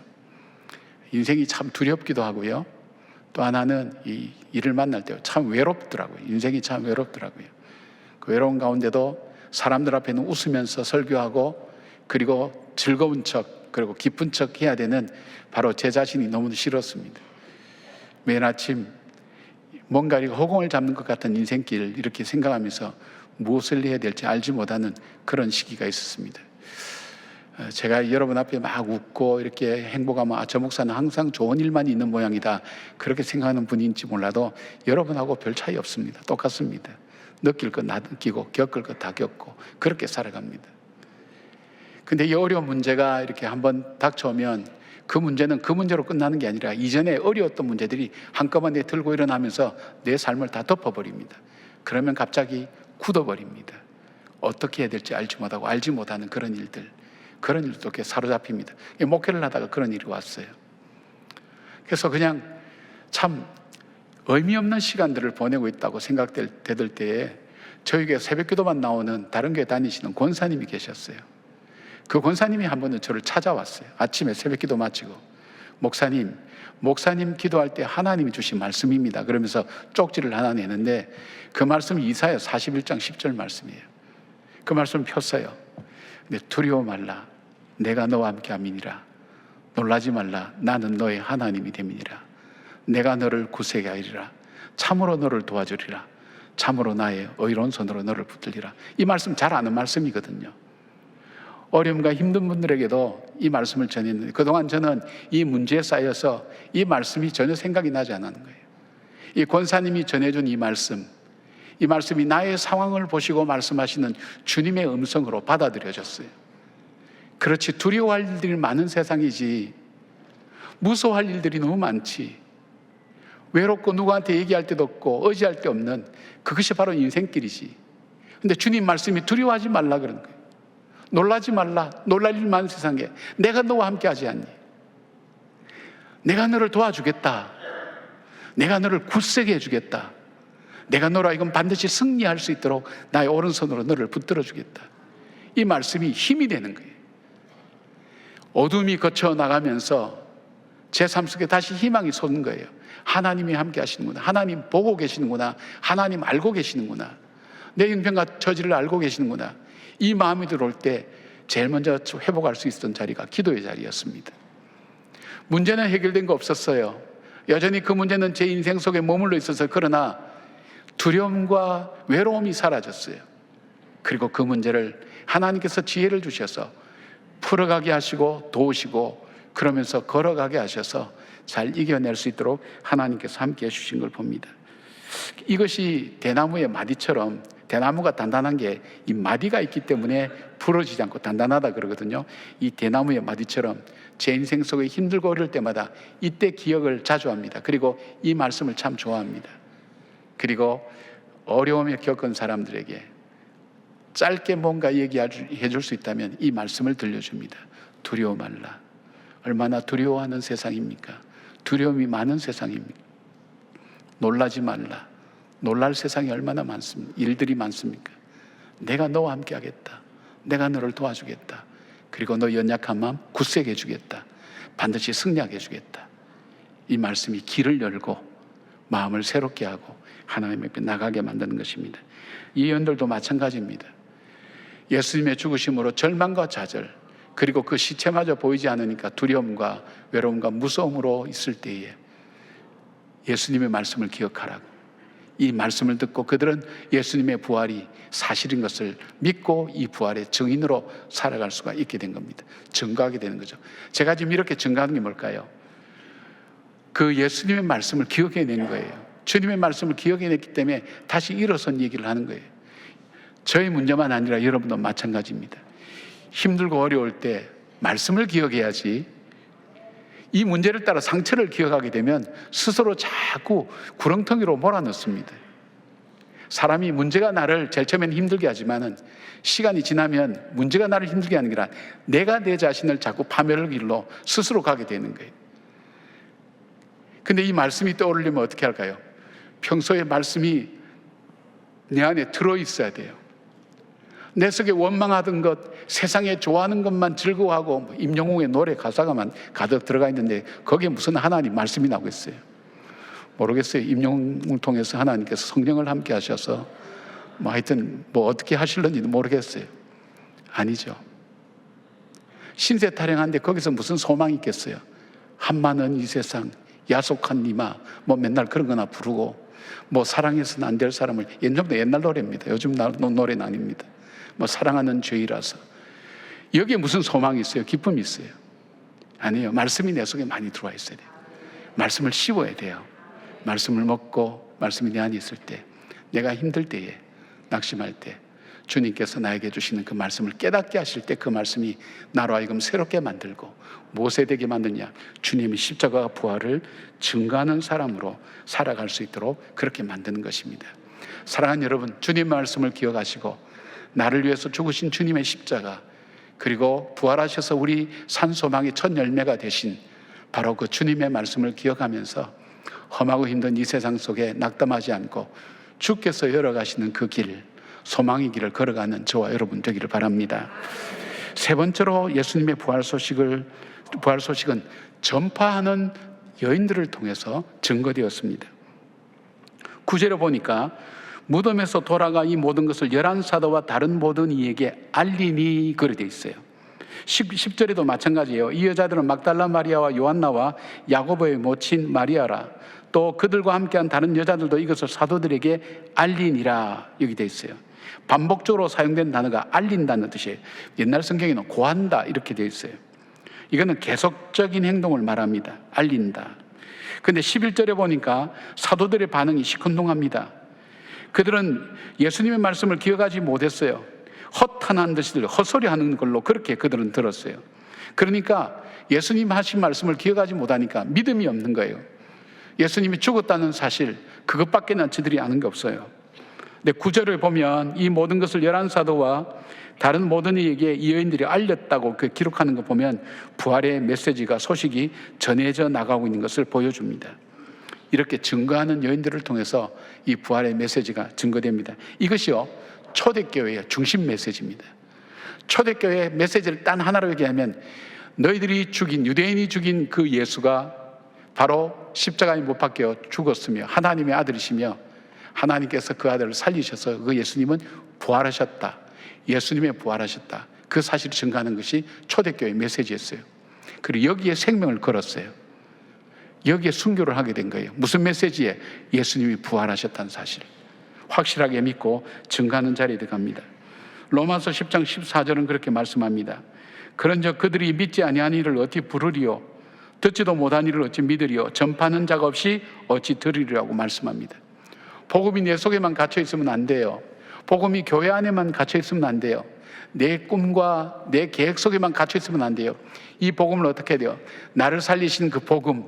인생이 참 두렵기도 하고요. 또 하나는 이 일을 만날 때 참 외롭더라고요. 인생이 참 외롭더라고요. 그 외로운 가운데도 사람들 앞에는 웃으면서 설교하고 그리고 즐거운 척 그리고 기쁜 척 해야 되는 바로 제 자신이 너무 싫었습니다. 매일 아침 뭔가 허공을 잡는 것 같은 인생길 이렇게 생각하면서 무엇을 해야 될지 알지 못하는 그런 시기가 있었습니다. 제가 여러분 앞에 막 웃고 이렇게 행복하면 저 목사는 항상 좋은 일만 있는 모양이다 그렇게 생각하는 분인지 몰라도 여러분하고 별 차이 없습니다. 똑같습니다. 느낄 것 다 느끼고 겪을 것 다 겪고 그렇게 살아갑니다. 근데 이 어려운 문제가 이렇게 한번 닥쳐오면 그 문제는 그 문제로 끝나는 게 아니라 이전에 어려웠던 문제들이 한꺼번에 들고 일어나면서 내 삶을 다 덮어버립니다. 그러면 갑자기 굳어버립니다. 어떻게 해야 될지 알지 못하고 알지 못하는 그런 일들도 이렇게 사로잡힙니다. 목회를 하다가 그런 일이 왔어요. 그래서 그냥 참 의미 없는 시간들을 보내고 있다고 생각될 때에 저희 교회 새벽기도만 나오는 다른 교회 다니시는 권사님이 계셨어요. 그 권사님이 한 번은 저를 찾아왔어요. 아침에 새벽기도 마치고 목사님 기도할 때 하나님이 주신 말씀입니다 그러면서 쪽지를 하나 내는데 그 말씀이 이사야 41장 10절 말씀이에요. 그 말씀을 폈어요. 근데 두려워 말라 내가 너와 함께 함이니라. 놀라지 말라 나는 너의 하나님이 됨이니라. 내가 너를 구세게 하리라. 참으로 너를 도와주리라. 참으로 나의 의로운 손으로 너를 붙들리라. 이 말씀 잘 아는 말씀이거든요. 어려움과 힘든 분들에게도 이 말씀을 전했는데 그동안 저는 이 문제에 쌓여서 이 말씀이 전혀 생각이 나지 않았는 거예요. 이 권사님이 전해준 이 말씀이 나의 상황을 보시고 말씀하시는 주님의 음성으로 받아들여졌어요. 그렇지 두려워할 일들이 많은 세상이지 무서워할 일들이 너무 많지 외롭고 누구한테 얘기할 데도 없고 의지할 데 없는 그것이 바로 인생길이지. 근데 주님 말씀이 두려워하지 말라 그런 거예요. 놀라지 말라. 놀랄 일 많은 세상에 내가 너와 함께 하지 않니? 내가 너를 도와주겠다. 내가 너를 굳세게 해주겠다. 내가 너로 하여금 반드시 승리할 수 있도록 나의 오른손으로 너를 붙들어 주겠다. 이 말씀이 힘이 되는 거예요. 어둠이 거쳐 나가면서 제 삶 속에 다시 희망이 솟는 거예요. 하나님이 함께 하시는구나. 하나님 보고 계시는구나. 하나님 알고 계시는구나. 내 형편과 처지를 알고 계시는구나. 이 마음이 들어올 때 제일 먼저 회복할 수 있었던 자리가 기도의 자리였습니다. 문제는 해결된 거 없었어요. 여전히 그 문제는 제 인생 속에 머물러 있어서 그러나 두려움과 외로움이 사라졌어요. 그리고 그 문제를 하나님께서 지혜를 주셔서 풀어가게 하시고 도우시고 그러면서 걸어가게 하셔서 잘 이겨낼 수 있도록 하나님께서 함께 해주신 걸 봅니다. 이것이 대나무의 마디처럼 대나무가 단단한 게 이 마디가 있기 때문에 부러지지 않고 단단하다 그러거든요. 이 대나무의 마디처럼 제 인생 속에 힘들고 어려울 때마다 이때 기억을 자주 합니다. 그리고 이 말씀을 참 좋아합니다. 그리고 어려움을 겪은 사람들에게 짧게 뭔가 얘기해 줄 수 있다면 이 말씀을 들려줍니다. 두려워 말라. 얼마나 두려워하는 세상입니까? 두려움이 많은 세상입니까? 놀라지 말라. 놀랄 세상이 얼마나 많습니까? 일들이 많습니까? 내가 너와 함께 하겠다. 내가 너를 도와주겠다. 그리고 너 연약한 마음 굳세게 해주겠다. 반드시 승리하게 해주겠다. 이 말씀이 길을 열고 마음을 새롭게 하고 하나님 앞에 나가게 만드는 것입니다. 이 예언들도 마찬가지입니다. 예수님의 죽으심으로 절망과 좌절, 그리고 그 시체마저 보이지 않으니까 두려움과 외로움과 무서움으로 있을 때에 예수님의 말씀을 기억하라고, 이 말씀을 듣고 그들은 예수님의 부활이 사실인 것을 믿고 이 부활의 증인으로 살아갈 수가 있게 된 겁니다. 증거하게 되는 거죠. 제가 지금 이렇게 증거하는 게 뭘까요? 그 예수님의 말씀을 기억해내는 거예요. 주님의 말씀을 기억해냈기 때문에 다시 일어선 얘기를 하는 거예요. 저의 문제만 아니라 여러분도 마찬가지입니다. 힘들고 어려울 때 말씀을 기억해야지, 이 문제를 따라 상처를 기억하게 되면 스스로 자꾸 구렁텅이로 몰아넣습니다. 사람이 문제가 나를 제일 처음엔 힘들게 하지만은 시간이 지나면 문제가 나를 힘들게 하는 게 아니라 내가 내 자신을 자꾸 파멸의 길로 스스로 가게 되는 거예요. 근데 이 말씀이 떠오르려면 어떻게 할까요? 평소에 말씀이 내 안에 들어있어야 돼요. 내 속에 원망하던 것, 세상에 좋아하는 것만 즐거워하고 임영웅의 노래 가사가만 가득 들어가 있는데 거기에 무슨 하나님 말씀이 나오고 있어요? 모르겠어요. 임영웅을 통해서 하나님께서 성령을 함께 하셔서 하여튼 어떻게 하실런지도 모르겠어요. 아니죠. 신세 타령한데 거기서 무슨 소망이 있겠어요? 한마는 이 세상, 야속한 니마, 맨날 그런 거나 부르고, 사랑해서는 안 될 사람을, 옛날 노래입니다. 요즘 노래는 아닙니다. 사랑하는 죄이라서. 여기에 무슨 소망이 있어요? 기쁨이 있어요? 아니에요. 말씀이 내 속에 많이 들어와 있어야 돼요. 말씀을 씹어야 돼요. 말씀을 먹고 말씀이 내 안에 있을 때, 내가 힘들 때에, 낙심할 때 주님께서 나에게 주시는 그 말씀을 깨닫게 하실 때 그 말씀이 나로 하여금 새롭게 만들고, 무엇에 되게 만드냐? 주님의 십자가 부활을 증거하는 사람으로 살아갈 수 있도록 그렇게 만드는 것입니다. 사랑하는 여러분, 주님의 말씀을 기억하시고 나를 위해서 죽으신 주님의 십자가, 그리고 부활하셔서 우리 산소망의 첫 열매가 되신 바로 그 주님의 말씀을 기억하면서 험하고 힘든 이 세상 속에 낙담하지 않고 주께서 열어가시는 그 길, 소망의 길을 걸어가는 저와 여러분 되기를 바랍니다. 세 번째로 예수님의 부활 소식은 전파하는 여인들을 통해서 증거되었습니다. 9절에 보니까 무덤에서 돌아가 이 모든 것을 11사도와 다른 모든 이에게 알리니 그렇게 되어 있어요. 10절에도 마찬가지예요. 이 여자들은 막달라 마리아와 요한나와 야고보의 모친 마리아라, 또 그들과 함께한 다른 여자들도 이것을 사도들에게 알리니라 여기 되어 있어요. 반복적으로 사용된 단어가 알린다는 뜻이에요. 옛날 성경에는 고한다 이렇게 되어 있어요. 이거는 계속적인 행동을 말합니다. 알린다. 근데 11절에 보니까 사도들의 반응이 시큰둥합니다. 그들은 예수님의 말씀을 기억하지 못했어요. 헛하는 듯이 헛소리 하는 걸로 그렇게 그들은 들었어요. 그러니까 예수님 하신 말씀을 기억하지 못하니까 믿음이 없는 거예요. 예수님이 죽었다는 사실, 그것밖에는 저들이 아는 게 없어요. 근데 9절을 보면 이 모든 것을 11사도와 다른 모든 이에게 이 여인들이 알렸다고 그 기록하는 거 보면 부활의 메시지가, 소식이 전해져 나가고 있는 것을 보여줍니다. 이렇게 증거하는 여인들을 통해서 이 부활의 메시지가 증거됩니다. 이것이요, 초대교회의 중심 메시지입니다. 초대교회의 메시지를 단 하나로 얘기하면 너희들이 죽인, 유대인이 죽인 그 예수가 바로 십자가에 못 박혀 죽었으며 하나님의 아들이시며 하나님께서 그 아들을 살리셔서 그 예수님은 부활하셨다, 예수님의 부활하셨다, 그 사실을 증거하는 것이 초대교회 메시지였어요. 그리고 여기에 생명을 걸었어요. 여기에 순교를 하게 된 거예요. 무슨 메시지에? 예수님이 부활하셨다는 사실 확실하게 믿고 증거하는 자리에 들어갑니다. 로마서 10장 14절은 그렇게 말씀합니다. 그런즉 그들이 믿지 아니한 이를 어찌 부르리요, 듣지도 못한 이를 어찌 믿으리요, 전파하는 자가 없이 어찌 들으리라고 말씀합니다. 복음이 내 속에만 갇혀 있으면 안 돼요. 복음이 교회 안에만 갇혀 있으면 안 돼요. 내 꿈과 내 계획 속에만 갇혀 있으면 안 돼요. 이 복음을 어떻게 해야 돼요? 나를 살리신 그 복음,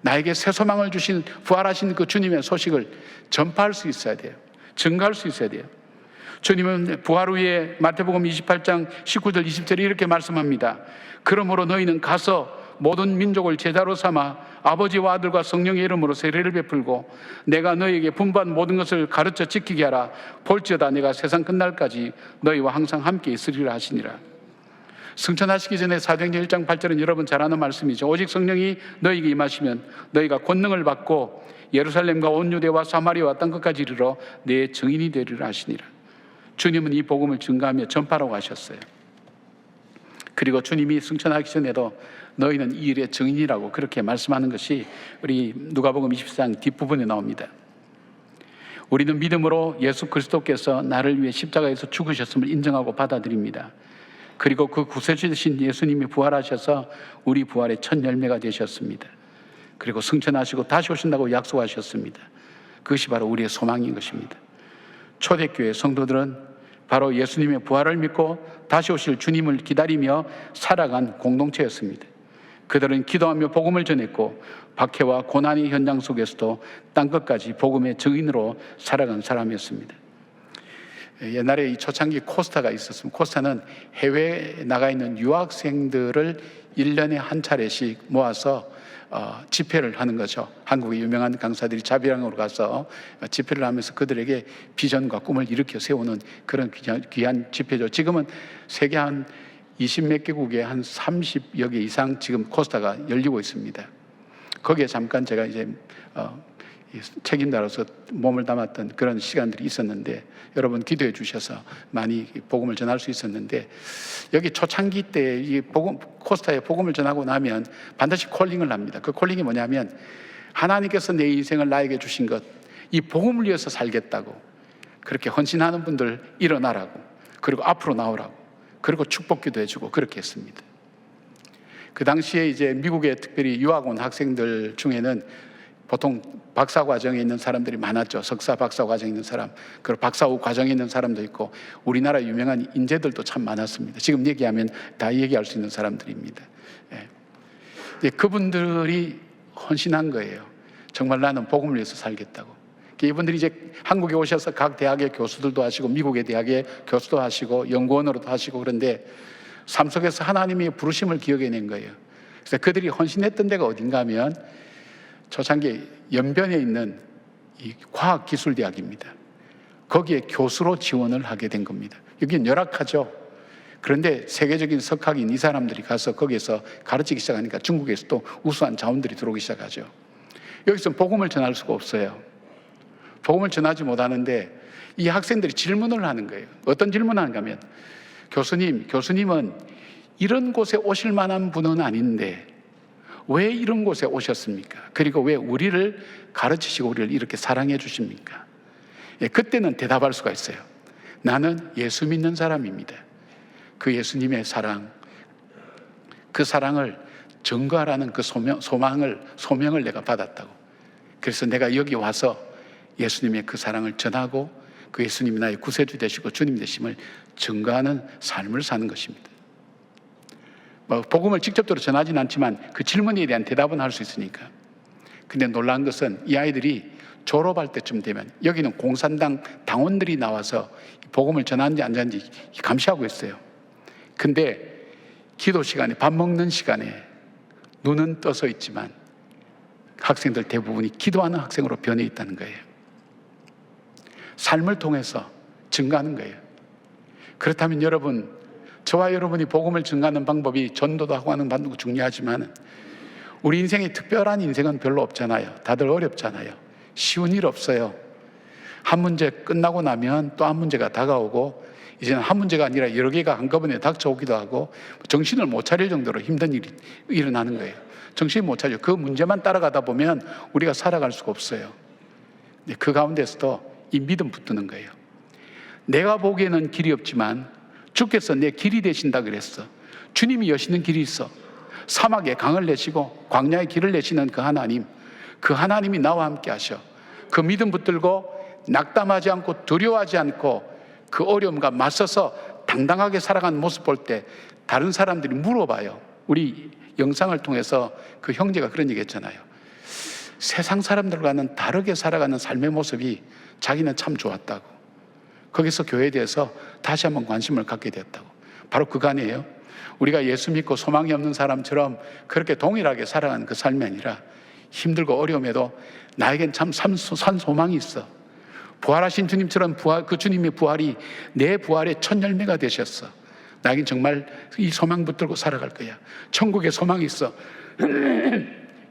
나에게 새 소망을 주신 부활하신 그 주님의 소식을 전파할 수 있어야 돼요. 증거할 수 있어야 돼요. 주님은 부활 후에 마태복음 28장 19절 20절에 이렇게 말씀합니다. 그러므로 너희는 가서 모든 민족을 제자로 삼아 아버지와 아들과 성령의 이름으로 세례를 베풀고 내가 너희에게 분부한 모든 것을 가르쳐 지키게 하라. 볼지어다 내가 세상 끝날까지 너희와 항상 함께 있으리라 하시니라. 승천하시기 전에 사도행전 1장 8절은 여러분 잘 아는 말씀이죠. 오직 성령이 너희에게 임하시면 너희가 권능을 받고 예루살렘과 온 유대와 사마리아와 땅 끝까지 이르러 내 증인이 되리라 하시니라. 주님은 이 복음을 증거하며 전파라고 하셨어요. 그리고 주님이 승천하기 전에도 너희는 이 일의 증인이라고 그렇게 말씀하는 것이 우리 누가복음 24장 뒷부분에 나옵니다. 우리는 믿음으로 예수 그리스도께서 나를 위해 십자가에서 죽으셨음을 인정하고 받아들입니다. 그리고 그 구세주 되신 예수님이 부활하셔서 우리 부활의 첫 열매가 되셨습니다. 그리고 승천하시고 다시 오신다고 약속하셨습니다. 그것이 바로 우리의 소망인 것입니다. 초대교회 성도들은 바로 예수님의 부활을 믿고 다시 오실 주님을 기다리며 살아간 공동체였습니다. 그들은 기도하며 복음을 전했고 박해와 고난의 현장 속에서도 땅끝까지 복음의 증인으로 살아간 사람이었습니다. 옛날에 이 초창기 코스타가 있었습니다. 코스타는 해외에 나가 있는 유학생들을 1년에 한 차례씩 모아서 집회를 하는 거죠. 한국의 유명한 강사들이 자비랑으로 가서 집회를 하면서 그들에게 비전과 꿈을 일으켜 세우는 그런 귀한 집회죠. 지금은 세계 한 20몇 개국에 한 30여 개 이상 지금 코스타가 열리고 있습니다. 거기에 잠깐 제가 이제 책임자로서 몸을 담았던 그런 시간들이 있었는데 여러분 기도해 주셔서 많이 복음을 전할 수 있었는데 여기 초창기 때 이 코스타에 복음을 전하고 나면 반드시 콜링을 합니다. 그 콜링이 뭐냐면 하나님께서 내 인생을 나에게 주신 것, 이 복음을 위해서 살겠다고 그렇게 헌신하는 분들 일어나라고, 그리고 앞으로 나오라고, 그리고 축복 기도해주고 그렇게 했습니다. 그 당시에 이제 미국에 특별히 유학 온 학생들 중에는 보통 박사 과정에 있는 사람들이 많았죠. 석사, 박사 과정에 있는 사람, 그리고 박사 후 과정에 있는 사람도 있고 우리나라 유명한 인재들도 참 많았습니다. 지금 얘기하면 다 얘기할 수 있는 사람들입니다. 예. 그분들이 헌신한 거예요. 정말 나는 복음을 위해서 살겠다고. 이분들이 이제 한국에 오셔서 각 대학의 교수들도 하시고 미국의 대학의 교수도 하시고 연구원으로도 하시고 그런데 삶 속에서 하나님의 부르심을 기억해낸 거예요. 그래서 그들이 헌신했던 데가 어딘가 하면 초창기 연변에 있는 이 과학기술대학입니다. 거기에 교수로 지원을 하게 된 겁니다. 여기는 열악하죠. 그런데 세계적인 석학인 이 사람들이 가서 거기에서 가르치기 시작하니까 중국에서도 우수한 자원들이 들어오기 시작하죠. 여기서 복음을 전할 수가 없어요. 복음을 전하지 못하는데 이 학생들이 질문을 하는 거예요. 어떤 질문을 하는가 하면 교수님은 이런 곳에 오실 만한 분은 아닌데 왜 이런 곳에 오셨습니까? 그리고 왜 우리를 가르치시고 우리를 이렇게 사랑해 주십니까? 예, 그때는 대답할 수가 있어요. 나는 예수 믿는 사람입니다. 그 예수님의 사랑, 그 사랑을 증거하라는 그 소명을 내가 받았다고. 그래서 내가 여기 와서 예수님의 그 사랑을 전하고 그 예수님이 나의 구세주 되시고 주님 되심을 증거하는 삶을 사는 것입니다. 복음을 직접적으로 전하지는 않지만 그 질문에 대한 대답은 할 수 있으니까. 근데 놀라운 것은 이 아이들이 졸업할 때쯤 되면 여기는 공산당 당원들이 나와서 복음을 전하는지 안 전하는지 감시하고 있어요. 근데 기도 시간에 밥 먹는 시간에 눈은 떠서 있지만 학생들 대부분이 기도하는 학생으로 변해 있다는 거예요. 삶을 통해서 증거하는 거예요. 그렇다면 여러분, 저와 여러분이 복음을 증거하는 방법이 전도도 하고 하는 방법도 중요하지만 우리 인생에 특별한 인생은 별로 없잖아요. 다들 어렵잖아요. 쉬운 일 없어요. 한 문제 끝나고 나면 또 한 문제가 다가오고 이제는 한 문제가 아니라 여러 개가 한꺼번에 닥쳐오기도 하고 정신을 못 차릴 정도로 힘든 일이 일어나는 거예요. 정신 못 차려. 그 문제만 따라가다 보면 우리가 살아갈 수가 없어요. 그 가운데서도 이 믿음 붙드는 거예요. 내가 보기에는 길이 없지만 주께서 내 길이 되신다 그랬어. 주님이 여시는 길이 있어. 사막에 강을 내시고 광야에 길을 내시는 그 하나님이 나와 함께 하셔. 그 믿음 붙들고 낙담하지 않고 두려워하지 않고 그 어려움과 맞서서 당당하게 살아가는 모습 볼 때 다른 사람들이 물어봐요. 우리 영상을 통해서 그 형제가 그런 얘기 했잖아요. 세상 사람들과는 다르게 살아가는 삶의 모습이 자기는 참 좋았다고. 거기서 교회에 대해서 다시 한번 관심을 갖게 되었다고. 바로 그간이에요. 우리가 예수 믿고 소망이 없는 사람처럼 그렇게 동일하게 살아가는 그 삶이 아니라 힘들고 어려움에도 나에겐 참 산 소망이 있어. 부활하신 주님처럼 그 주님의 부활이 내 부활의 첫 열매가 되셨어. 나에겐 정말 이 소망 붙들고 살아갈 거야. 천국에 소망이 있어.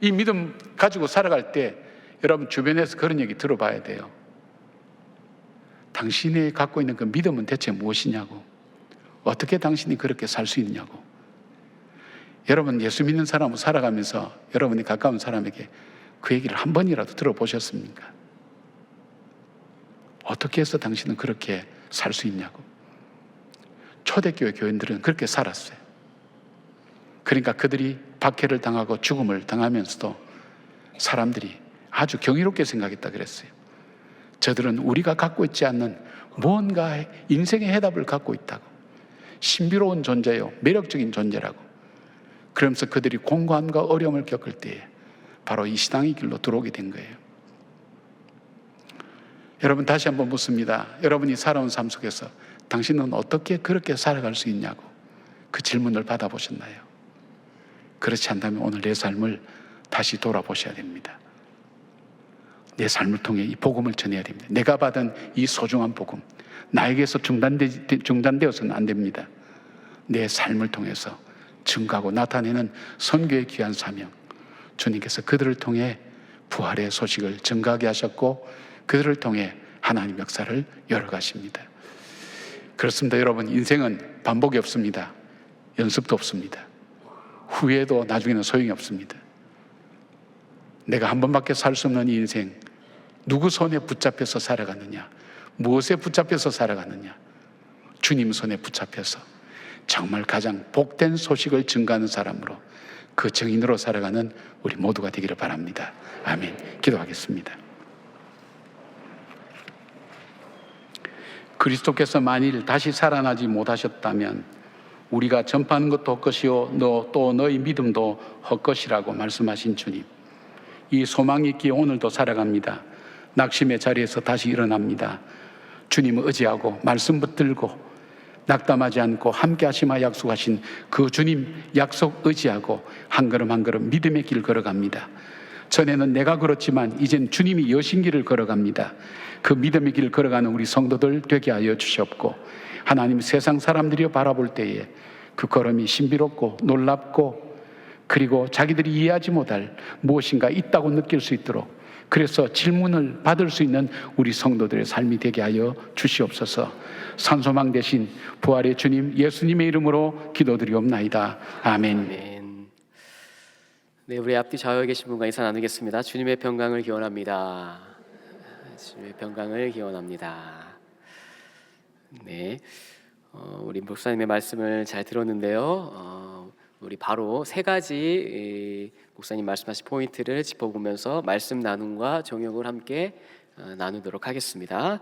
이 믿음 가지고 살아갈 때 여러분 주변에서 그런 얘기 들어봐야 돼요. 당신이 갖고 있는 그 믿음은 대체 무엇이냐고. 어떻게 당신이 그렇게 살 수 있냐고. 여러분 예수 믿는 사람으로 살아가면서 여러분이 가까운 사람에게 그 얘기를 한 번이라도 들어보셨습니까? 어떻게 해서 당신은 그렇게 살 수 있냐고. 초대교회 교인들은 그렇게 살았어요. 그러니까 그들이 박해를 당하고 죽음을 당하면서도 사람들이 아주 경이롭게 생각했다 그랬어요. 저들은 우리가 갖고 있지 않는 무언가 인생의 해답을 갖고 있다고. 신비로운 존재요, 매력적인 존재라고. 그러면서 그들이 공고함과 어려움을 겪을 때에 바로 이 신앙의 길로 들어오게 된 거예요. 여러분 다시 한번 묻습니다. 여러분이 살아온 삶 속에서 당신은 어떻게 그렇게 살아갈 수 있냐고 그 질문을 받아보셨나요? 그렇지 않다면 오늘 내 삶을 다시 돌아보셔야 됩니다. 내 삶을 통해 이 복음을 전해야 됩니다. 내가 받은 이 소중한 복음, 나에게서 중단되어서는 안 됩니다. 내 삶을 통해서 증가하고 나타내는 선교의 귀한 사명, 주님께서 그들을 통해 부활의 소식을 증가하게 하셨고 그들을 통해 하나님 역사를 열어가십니다. 그렇습니다. 여러분, 인생은 반복이 없습니다. 연습도 없습니다. 후회도 나중에는 소용이 없습니다. 내가 한 번밖에 살 수 없는 이 인생, 누구 손에 붙잡혀서 살아가느냐, 무엇에 붙잡혀서 살아가느냐, 주님 손에 붙잡혀서 정말 가장 복된 소식을 증가하는 사람으로, 그 증인으로 살아가는 우리 모두가 되기를 바랍니다. 아멘. 기도하겠습니다. 그리스도께서 만일 다시 살아나지 못하셨다면 우리가 전파하는 것도 헛것이요 또 너희 믿음도 헛것이라고 말씀하신 주님, 이 소망이 있기에 오늘도 살아갑니다. 낙심의 자리에서 다시 일어납니다. 주님을 의지하고 말씀 붙들고 낙담하지 않고 함께 하시마 약속하신 그 주님 약속 의지하고 한 걸음 한 걸음 믿음의 길 걸어갑니다. 전에는 내가 걸었지만 이젠 주님이 여신 길을 걸어갑니다. 그 믿음의 길 걸어가는 우리 성도들 되게 하여 주시옵고, 하나님 세상 사람들이 바라볼 때에 그 걸음이 신비롭고 놀랍고 그리고 자기들이 이해하지 못할 무엇인가 있다고 느낄 수 있도록, 그래서 질문을 받을 수 있는 우리 성도들의 삶이 되게 하여 주시옵소서. 산소망 대신 부활의 주님 예수님의 이름으로 기도드리옵나이다. 아멘. 아멘. 네, 우리 앞뒤 좌우에 계신 분과 인사 나누겠습니다. 주님의 평강을 기원합니다. 주님의 평강을 기원합니다. 네, 우리 목사님의 말씀을 잘 들었는데요. 우리 바로 세 가지 목사님 말씀하신 포인트를 짚어보면서 말씀 나눔과 정욕을 함께 나누도록 하겠습니다.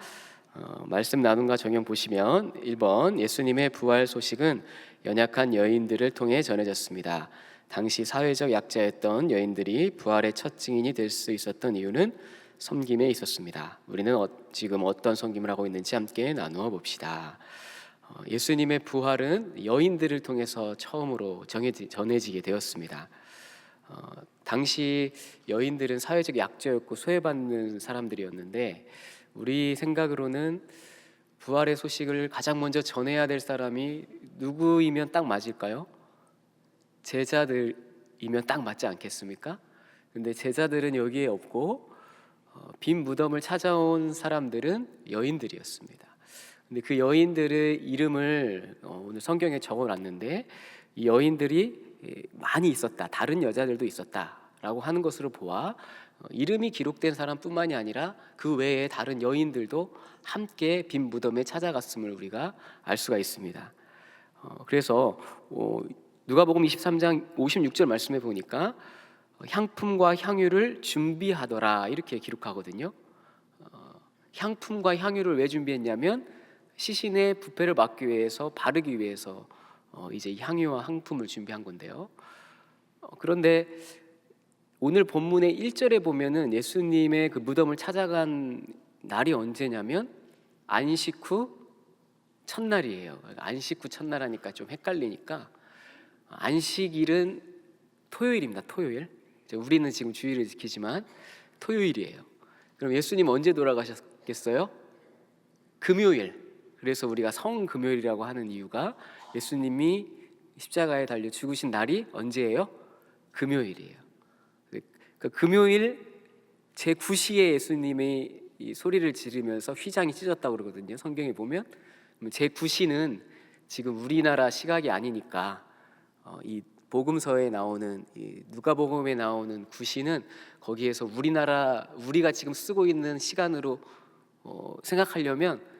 말씀 나눔과 정욕 보시면 1번, 예수님의 부활 소식은 연약한 여인들을 통해 전해졌습니다. 당시 사회적 약자였던 여인들이 부활의 첫 증인이 될 수 있었던 이유는 섬김에 있었습니다. 우리는 지금 어떤 섬김을 하고 있는지 함께 나누어 봅시다. 예수님의 부활은 여인들을 통해서 처음으로 전해지게 되었습니다. 당시 여인들은 사회적 약자였고 소외받는 사람들이었는데, 우리 생각으로는 부활의 소식을 가장 먼저 전해야 될 사람이 누구이면 딱 맞을까요? 제자들이면 딱 맞지 않겠습니까? 근데 제자들은 여기에 없고 빈 무덤을 찾아온 사람들은 여인들이었습니다. 근데 그 여인들의 이름을 오늘 성경에 적어놨는데, 이 여인들이 많이 있었다, 다른 여자들도 있었다라고 하는 것으로 보아 이름이 기록된 사람뿐만이 아니라 그 외에 다른 여인들도 함께 빈 무덤에 찾아갔음을 우리가 알 수가 있습니다. 그래서 누가복음 23장 56절 말씀해 보니까 향품과 향유를 준비하더라 이렇게 기록하거든요. 향품과 향유를 왜 준비했냐면 시신의 부패를 막기 위해서, 바르기 위해서 이제 향유와 향품을 준비한 건데요. 그런데 오늘 본문의 1절에 보면은 예수님의 그 무덤을 찾아간 날이 언제냐면 안식 후 첫날이에요. 안식 후 첫날 하니까 좀 헷갈리니까 안식일은 토요일입니다. 토요일. 우리는 지금 주일을 지키지만 토요일이에요. 그럼 예수님 언제 돌아가셨겠어요? 금요일. 그래서 우리가 성금요일이라고 하는 이유가 예수님이 십자가에 달려 죽으신 날이 언제예요? 금요일이에요. 그 금요일 제9시에 예수님이 이 소리를 지르면서 휘장이 찢어졌다고 그러거든요. 성경에 보면 제9시는 지금 우리나라 시각이 아니니까 이 복음서에 나오는 이 누가복음에 나오는 9시는 거기에서 우리가 지금 쓰고 있는 시간으로 생각하려면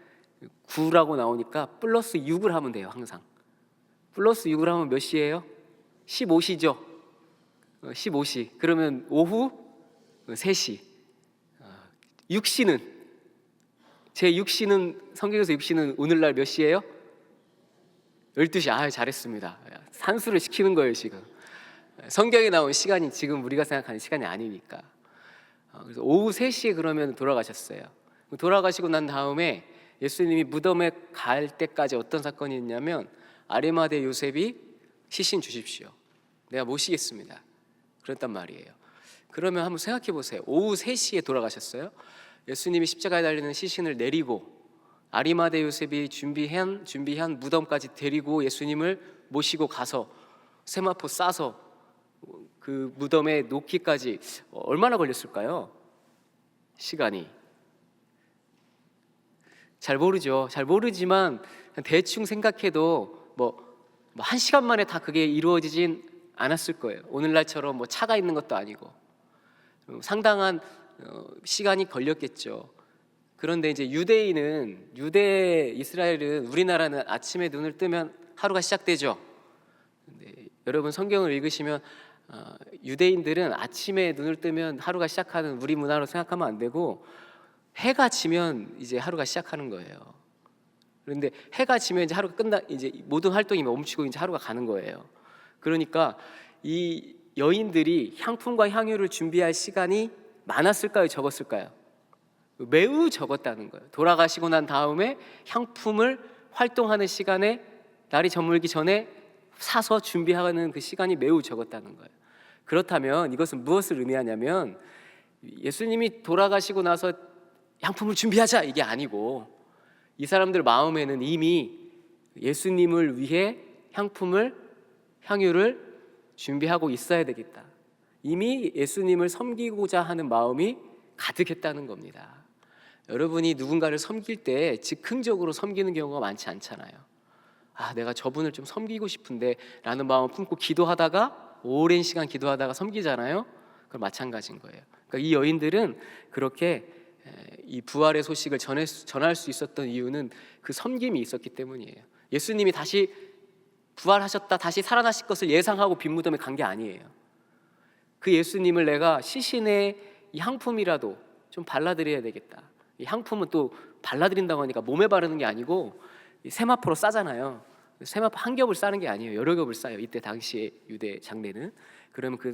9라고 나오니까 플러스 6을 하면 돼요. 항상 플러스 6을 하면 몇 시예요? 15시죠. 15시. 그러면 오후 3시. 6시는 제6시는 성경에서 6시는 오늘날 몇 시예요? 12시. 아, 잘했습니다. 산수를 시키는 거예요. 지금 성경에 나온 시간이 지금 우리가 생각하는 시간이 아니니까. 그래서 오후 3시에 그러면 돌아가셨어요. 돌아가시고 난 다음에 예수님이 무덤에 갈 때까지 어떤 사건이 있냐면 아리마대 요셉이 시신 주십시오. 내가 모시겠습니다. 그랬단 말이에요. 그러면 한번 생각해 보세요. 오후 3시에 돌아가셨어요. 예수님이 십자가에 달리는 시신을 내리고 아리마대 요셉이 준비한 무덤까지 데리고 예수님을 모시고 가서 세마포 싸서 그 무덤에 놓기까지 얼마나 걸렸을까요? 시간이 잘 모르죠. 잘 모르지만 대충 생각해도 뭐 1시간 만에 다 그게 이루어지진 않았을 거예요. 오늘날처럼 뭐 차가 있는 것도 아니고 상당한 시간이 걸렸겠죠. 그런데 이제 이스라엘은 우리나라는 아침에 눈을 뜨면 하루가 시작되죠. 근데 여러분 성경을 읽으시면 유대인들은 아침에 눈을 뜨면 하루가 시작하는 우리 문화로 생각하면 안 되고 해가 지면 이제 하루가 시작하는 거예요. 그런데 해가 지면 이제 하루가 이제 모든 활동이 멈추고 이제 하루가 가는 거예요. 그러니까 이 여인들이 향품과 향유를 준비할 시간이 많았을까요? 적었을까요? 매우 적었다는 거예요. 돌아가시고 난 다음에 향품을 활동하는 시간에 날이 저물기 전에 사서 준비하는 그 시간이 매우 적었다는 거예요. 그렇다면 이것은 무엇을 의미하냐면 예수님이 돌아가시고 나서 향품을 준비하자 이게 아니고 이 사람들 마음에는 이미 예수님을 위해 향유를 준비하고 있어야 되겠다. 이미 예수님을 섬기고자 하는 마음이 가득했다는 겁니다. 여러분이 누군가를 섬길 때 즉흥적으로 섬기는 경우가 많지 않잖아요. 내가 저분을 좀 섬기고 싶은데 라는 마음을 품고 기도하다가 오랜 시간 기도하다가 섬기잖아요. 그럼 마찬가지인 거예요. 그러니까 이 여인들은 그렇게 이 부활의 소식을 전할 수 있었던 이유는 그 섬김이 있었기 때문이에요. 예수님이 다시 부활하셨다 다시 살아나실 것을 예상하고 빈 무덤에 간 게 아니에요. 그 예수님을 내가 시신의 이 향품이라도 좀 발라드려야 되겠다. 이 향품은 또 발라드린다고 하니까 몸에 바르는 게 아니고 세마포로 싸잖아요. 세마포 한 겹을 싸는 게 아니에요. 여러 겹을 싸요. 이때 당시에 유대 장례는. 그러면 그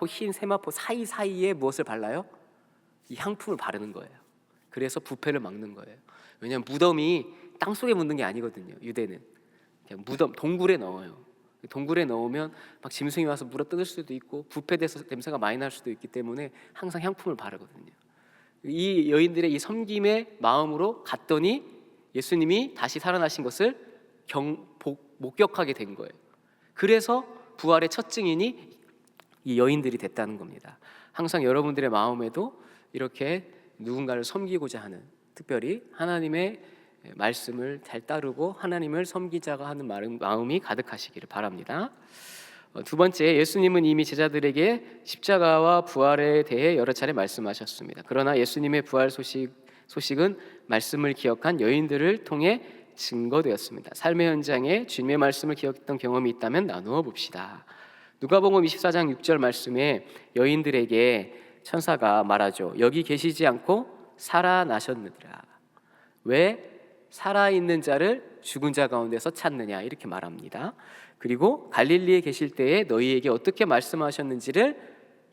흰 세마포 사이사이에 무엇을 발라요? 이 향품을 바르는 거예요. 그래서 부패를 막는 거예요. 왜냐하면 무덤이 땅속에 묻는 게 아니거든요. 유대는 그냥 무덤 동굴에 넣어요. 동굴에 넣으면 막 짐승이 와서 물어 뜯을 수도 있고 부패돼서 냄새가 많이 날 수도 있기 때문에 항상 향품을 바르거든요. 이 여인들의 이 섬김의 마음으로 갔더니 예수님이 다시 살아나신 것을 목격하게 된 거예요. 그래서 부활의 첫 증인이 이 여인들이 됐다는 겁니다. 항상 여러분들의 마음에도 이렇게 누군가를 섬기고자 하는, 특별히 하나님의 말씀을 잘 따르고 하나님을 섬기자가 하는 마음이 가득하시기를 바랍니다. 두 번째, 예수님은 이미 제자들에게 십자가와 부활에 대해 여러 차례 말씀하셨습니다. 그러나 예수님의 부활 소식은 말씀을 기억한 여인들을 통해 증거되었습니다. 삶의 현장에 주님의 말씀을 기억했던 경험이 있다면 나누어 봅시다. 누가복음 24장 6절 말씀에 여인들에게 천사가 말하죠. 여기 계시지 않고 살아나셨느니라. 왜 살아있는 자를 죽은 자 가운데서 찾느냐 이렇게 말합니다. 그리고 갈릴리에 계실 때에 너희에게 어떻게 말씀하셨는지를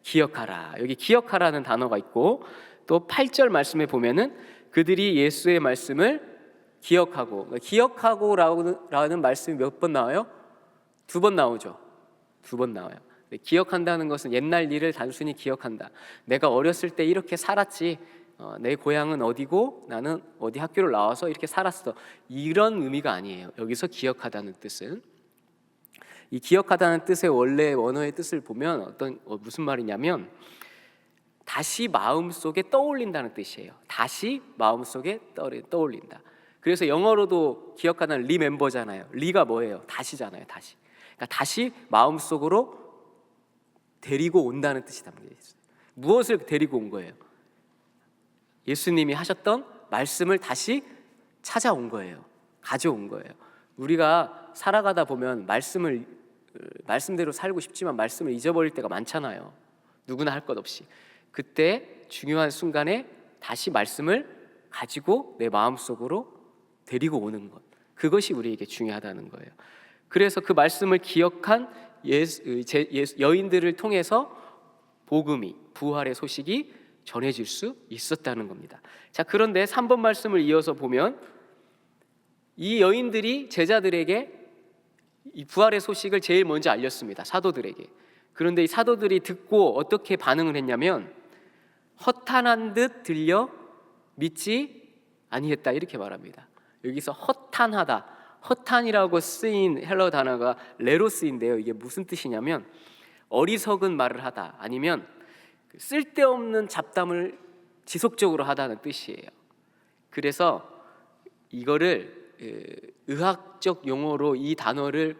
기억하라. 여기 기억하라는 단어가 있고 또 8절 말씀에 보면은 그들이 예수의 말씀을 기억하고라는 말씀이 몇 번 나와요? 2번 나오죠. 2번 나와요. 기억한다는 것은 옛날 일을 단순히 기억한다. 내가 어렸을 때 이렇게 살았지. 내 고향은 어디고 나는 어디 학교를 나와서 이렇게 살았어, 이런 의미가 아니에요. 여기서 기억하다는 뜻은, 이 기억하다는 뜻의 원래 원어의 뜻을 보면 무슨 말이냐면 다시 마음속에 떠올린다는 뜻이에요. 다시 마음속에 떠올린다. 그래서 영어로도 기억하다는 리멤버잖아요. 리가 뭐예요? 다시잖아요. 다시. 그러니까 다시 마음속으로 데리고 온다는 뜻이 담겨 있어요. 무엇을 데리고 온 거예요? 예수님이 하셨던 말씀을 다시 찾아온 거예요. 가져온 거예요. 우리가 살아가다 보면 말씀대로 살고 싶지만 말씀을 잊어버릴 때가 많잖아요. 누구나 할 것 없이. 그때 중요한 순간에 다시 말씀을 가지고 내 마음속으로 데리고 오는 것, 그것이 우리에게 중요하다는 거예요. 그래서 그 말씀을 기억한 여인들을 통해서 복음이, 부활의 소식이 전해질 수 있었다는 겁니다. 자, 그런데 3번 말씀을 이어서 보면 이 여인들이 제자들에게 이 부활의 소식을 제일 먼저 알렸습니다. 사도들에게. 그런데 이 사도들이 듣고 어떻게 반응을 했냐면 허탄한 듯 들려 믿지 아니했다, 이렇게 말합니다. 여기서 허탄하다, 허탄이라고 쓰인 헬러 단어가 레로스인데요. 이게 무슨 뜻이냐면 어리석은 말을 하다, 아니면 쓸데없는 잡담을 지속적으로 하다는 뜻이에요. 그래서 이거를 의학적 용어로 이 단어를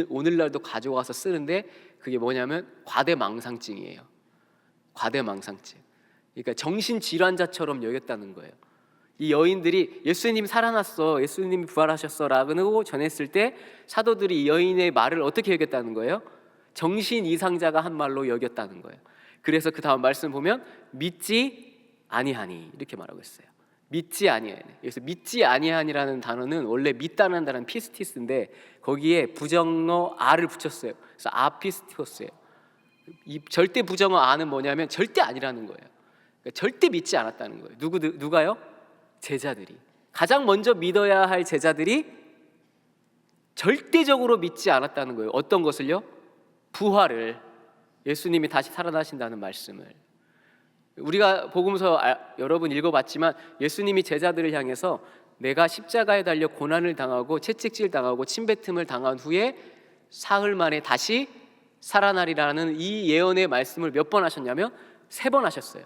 오늘날도 가져와서 쓰는데 그게 뭐냐면 과대망상증이에요. 과대망상증. 그러니까 정신질환자처럼 여겼다는 거예요. 이 여인들이 예수님 살아났어, 예수님이 부활하셨어 라고 전했을 때 사도들이 이 여인의 말을 어떻게 여겼다는 거예요? 정신 이상자가 한 말로 여겼다는 거예요. 그래서 그 다음 말씀 보면 믿지 아니하니, 이렇게 말하고 있어요. 믿지 아니하니. 그래서 믿지 아니하니라는 단어는 원래 믿다는 단어는 피스티스인데 거기에 부정어 아를 붙였어요. 그래서 아피스티오스예요. 이 절대 부정어 아는 뭐냐면 절대 아니라는 거예요. 그러니까 절대 믿지 않았다는 거예요. 누가요? 제자들이. 가장 먼저 믿어야 할 제자들이 절대적으로 믿지 않았다는 거예요. 어떤 것을요? 부활을, 예수님이 다시 살아나신다는 말씀을. 우리가 복음서 여러분 읽어봤지만 예수님이 제자들을 향해서 내가 십자가에 달려 고난을 당하고 채찍질 당하고 침뱉음을 당한 후에 사흘 만에 다시 살아나리라는 이 예언의 말씀을 몇 번 하셨냐면 3번 하셨어요.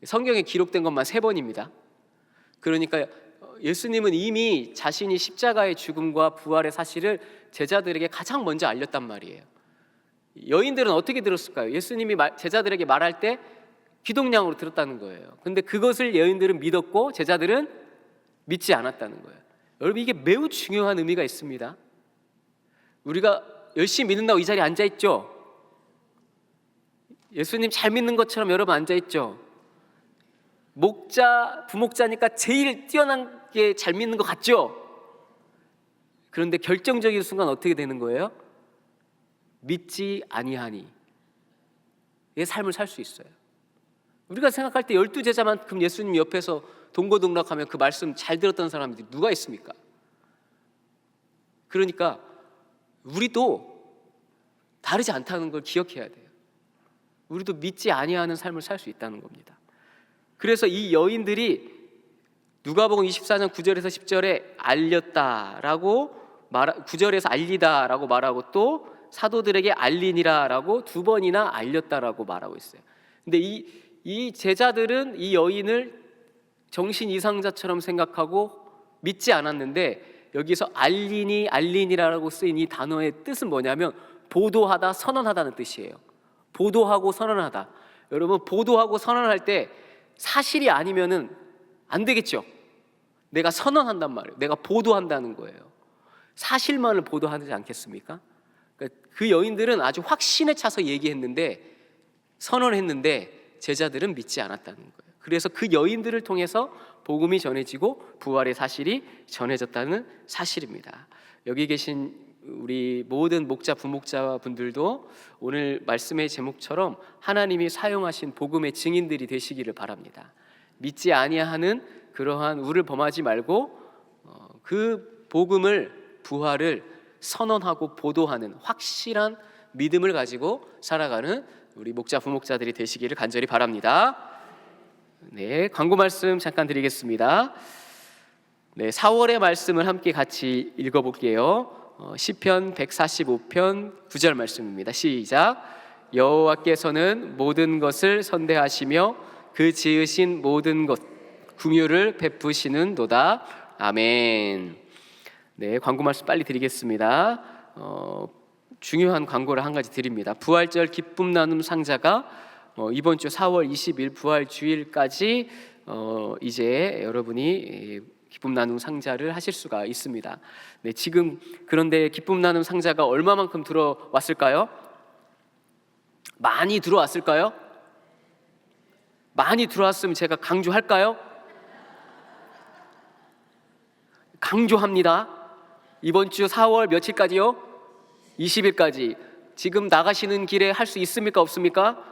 성경에 기록된 것만 3번입니다. 그러니까 예수님은 이미 자신이 십자가의 죽음과 부활의 사실을 제자들에게 가장 먼저 알렸단 말이에요. 여인들은 어떻게 들었을까요? 예수님이 제자들에게 말할 때 귀동냥으로 들었다는 거예요. 근데 그것을 여인들은 믿었고 제자들은 믿지 않았다는 거예요. 여러분, 이게 매우 중요한 의미가 있습니다. 우리가 열심히 믿는다고 이 자리에 앉아있죠? 예수님 잘 믿는 것처럼 여러분 앉아있죠? 부목자니까 제일 뛰어나게 잘 믿는 것 같죠? 그런데 결정적인 순간 어떻게 되는 거예요? 믿지 아니하니 의 삶을 살 수 있어요. 우리가 생각할 때 12제자만큼 예수님 옆에서 동고동락하며 그 말씀 잘 들었던 사람들이 누가 있습니까? 그러니까 우리도 다르지 않다는 걸 기억해야 돼요. 우리도 믿지 아니하는 삶을 살 수 있다는 겁니다. 그래서 이 여인들이 누가복음 24장 9절에서 10절에 알렸다라고 9절에서 알리다라고 말하고 또 사도들에게 알리니라라고 2번이나 알렸다라고 말하고 있어요. 근데 이 제자들은 이 여인을 정신 이상자처럼 생각하고 믿지 않았는데 여기서 알리니라고 쓰인 이 단어의 뜻은 뭐냐면 보도하다, 선언하다는 뜻이에요. 보도하고 선언하다. 여러분, 보도하고 선언할 때 사실이 아니면은 안 되겠죠. 내가 선언한단 말이에요. 내가 보도한다는 거예요. 사실만을 보도하지 않겠습니까? 그 여인들은 아주 확신에 차서 얘기했는데, 선언했는데 제자들은 믿지 않았다는 거예요. 그래서 그 여인들을 통해서 복음이 전해지고 부활의 사실이 전해졌다는 사실입니다. 여기 계신 우리 모든 목자, 부목자 분들도 오늘 말씀의 제목처럼 하나님이 사용하신 복음의 증인들이 되시기를 바랍니다. 믿지 아니하는 그러한 우를 범하지 말고 그 복음을, 부활을 선언하고 보도하는 확실한 믿음을 가지고 살아가는 우리 목자, 부목자들이 되시기를 간절히 바랍니다. 네, 광고 말씀 잠깐 드리겠습니다. 네, 4월의 말씀을 함께 같이 읽어볼게요. 시편 145편 9절 말씀입니다. 시작. 여호와께서는 모든 것을 선대하시며 그 지으신 모든 것 긍휼을 베푸시는도다. 아멘. 네, 광고 말씀 빨리 드리겠습니다. 중요한 광고를 한 가지 드립니다. 부활절 기쁨 나눔 상자가 이번 주 4월 20일 부활 주일까지 이제 여러분이 기쁨 나눔 상자를 하실 수가 있습니다. 네, 지금 그런데 기쁨 나눔 상자가 얼마만큼 들어왔을까요? 많이 들어왔을까요? 많이 들어왔으면 제가 강조할까요? 강조합니다. 이번 주 4월 며칠까지요? 20일까지. 지금 나가시는 길에 할 수 있습니까? 없습니까?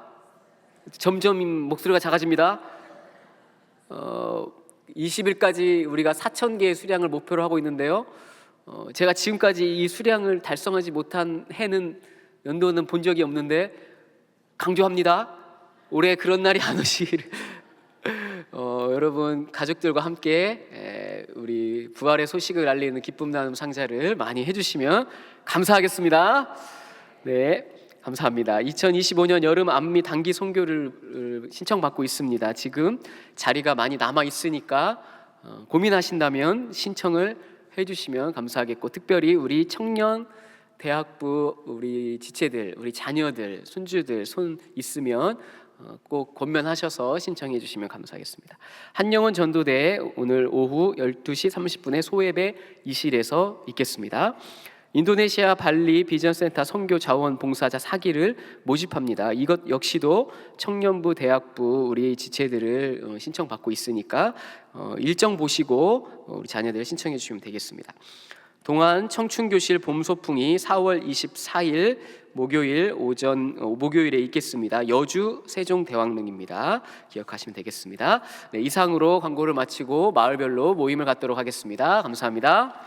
점점 목소리가 작아집니다. 20일까지 우리가 4,000개의 수량을 목표로 하고 있는데요. 제가 지금까지 이 수량을 달성하지 못한 해는 연도는 본 적이 없는데 강조합니다. 올해 그런 날이 안 오시기를 여러분 가족들과 함께 우리 부활의 소식을 알리는 기쁨 나눔 상자를 많이 해주시면 감사하겠습니다. 네, 감사합니다. 2025년 여름 안미 단기 선교를 신청받고 있습니다. 지금 자리가 많이 남아 있으니까 고민하신다면 신청을 해주시면 감사하겠고, 특별히 우리 청년 대학부 우리 지체들, 우리 자녀들, 손주들 손 있으면 꼭 권면하셔서 신청해 주시면 감사하겠습니다. 한영원 전도대 오늘 오후 12시 30분에 소예배 이실에서 있겠습니다. 인도네시아 발리 비전센터 선교 자원 봉사자 4기를 모집합니다. 이것 역시도 청년부 대학부 우리 지체들을 신청받고 있으니까 일정 보시고 우리 자녀들 신청해 주시면 되겠습니다. 동안 청춘교실 봄소풍이 4월 24일 목요일에 있겠습니다. 여주 세종대왕릉입니다. 기억하시면 되겠습니다. 네, 이상으로 광고를 마치고 마을별로 모임을 갖도록 하겠습니다. 감사합니다.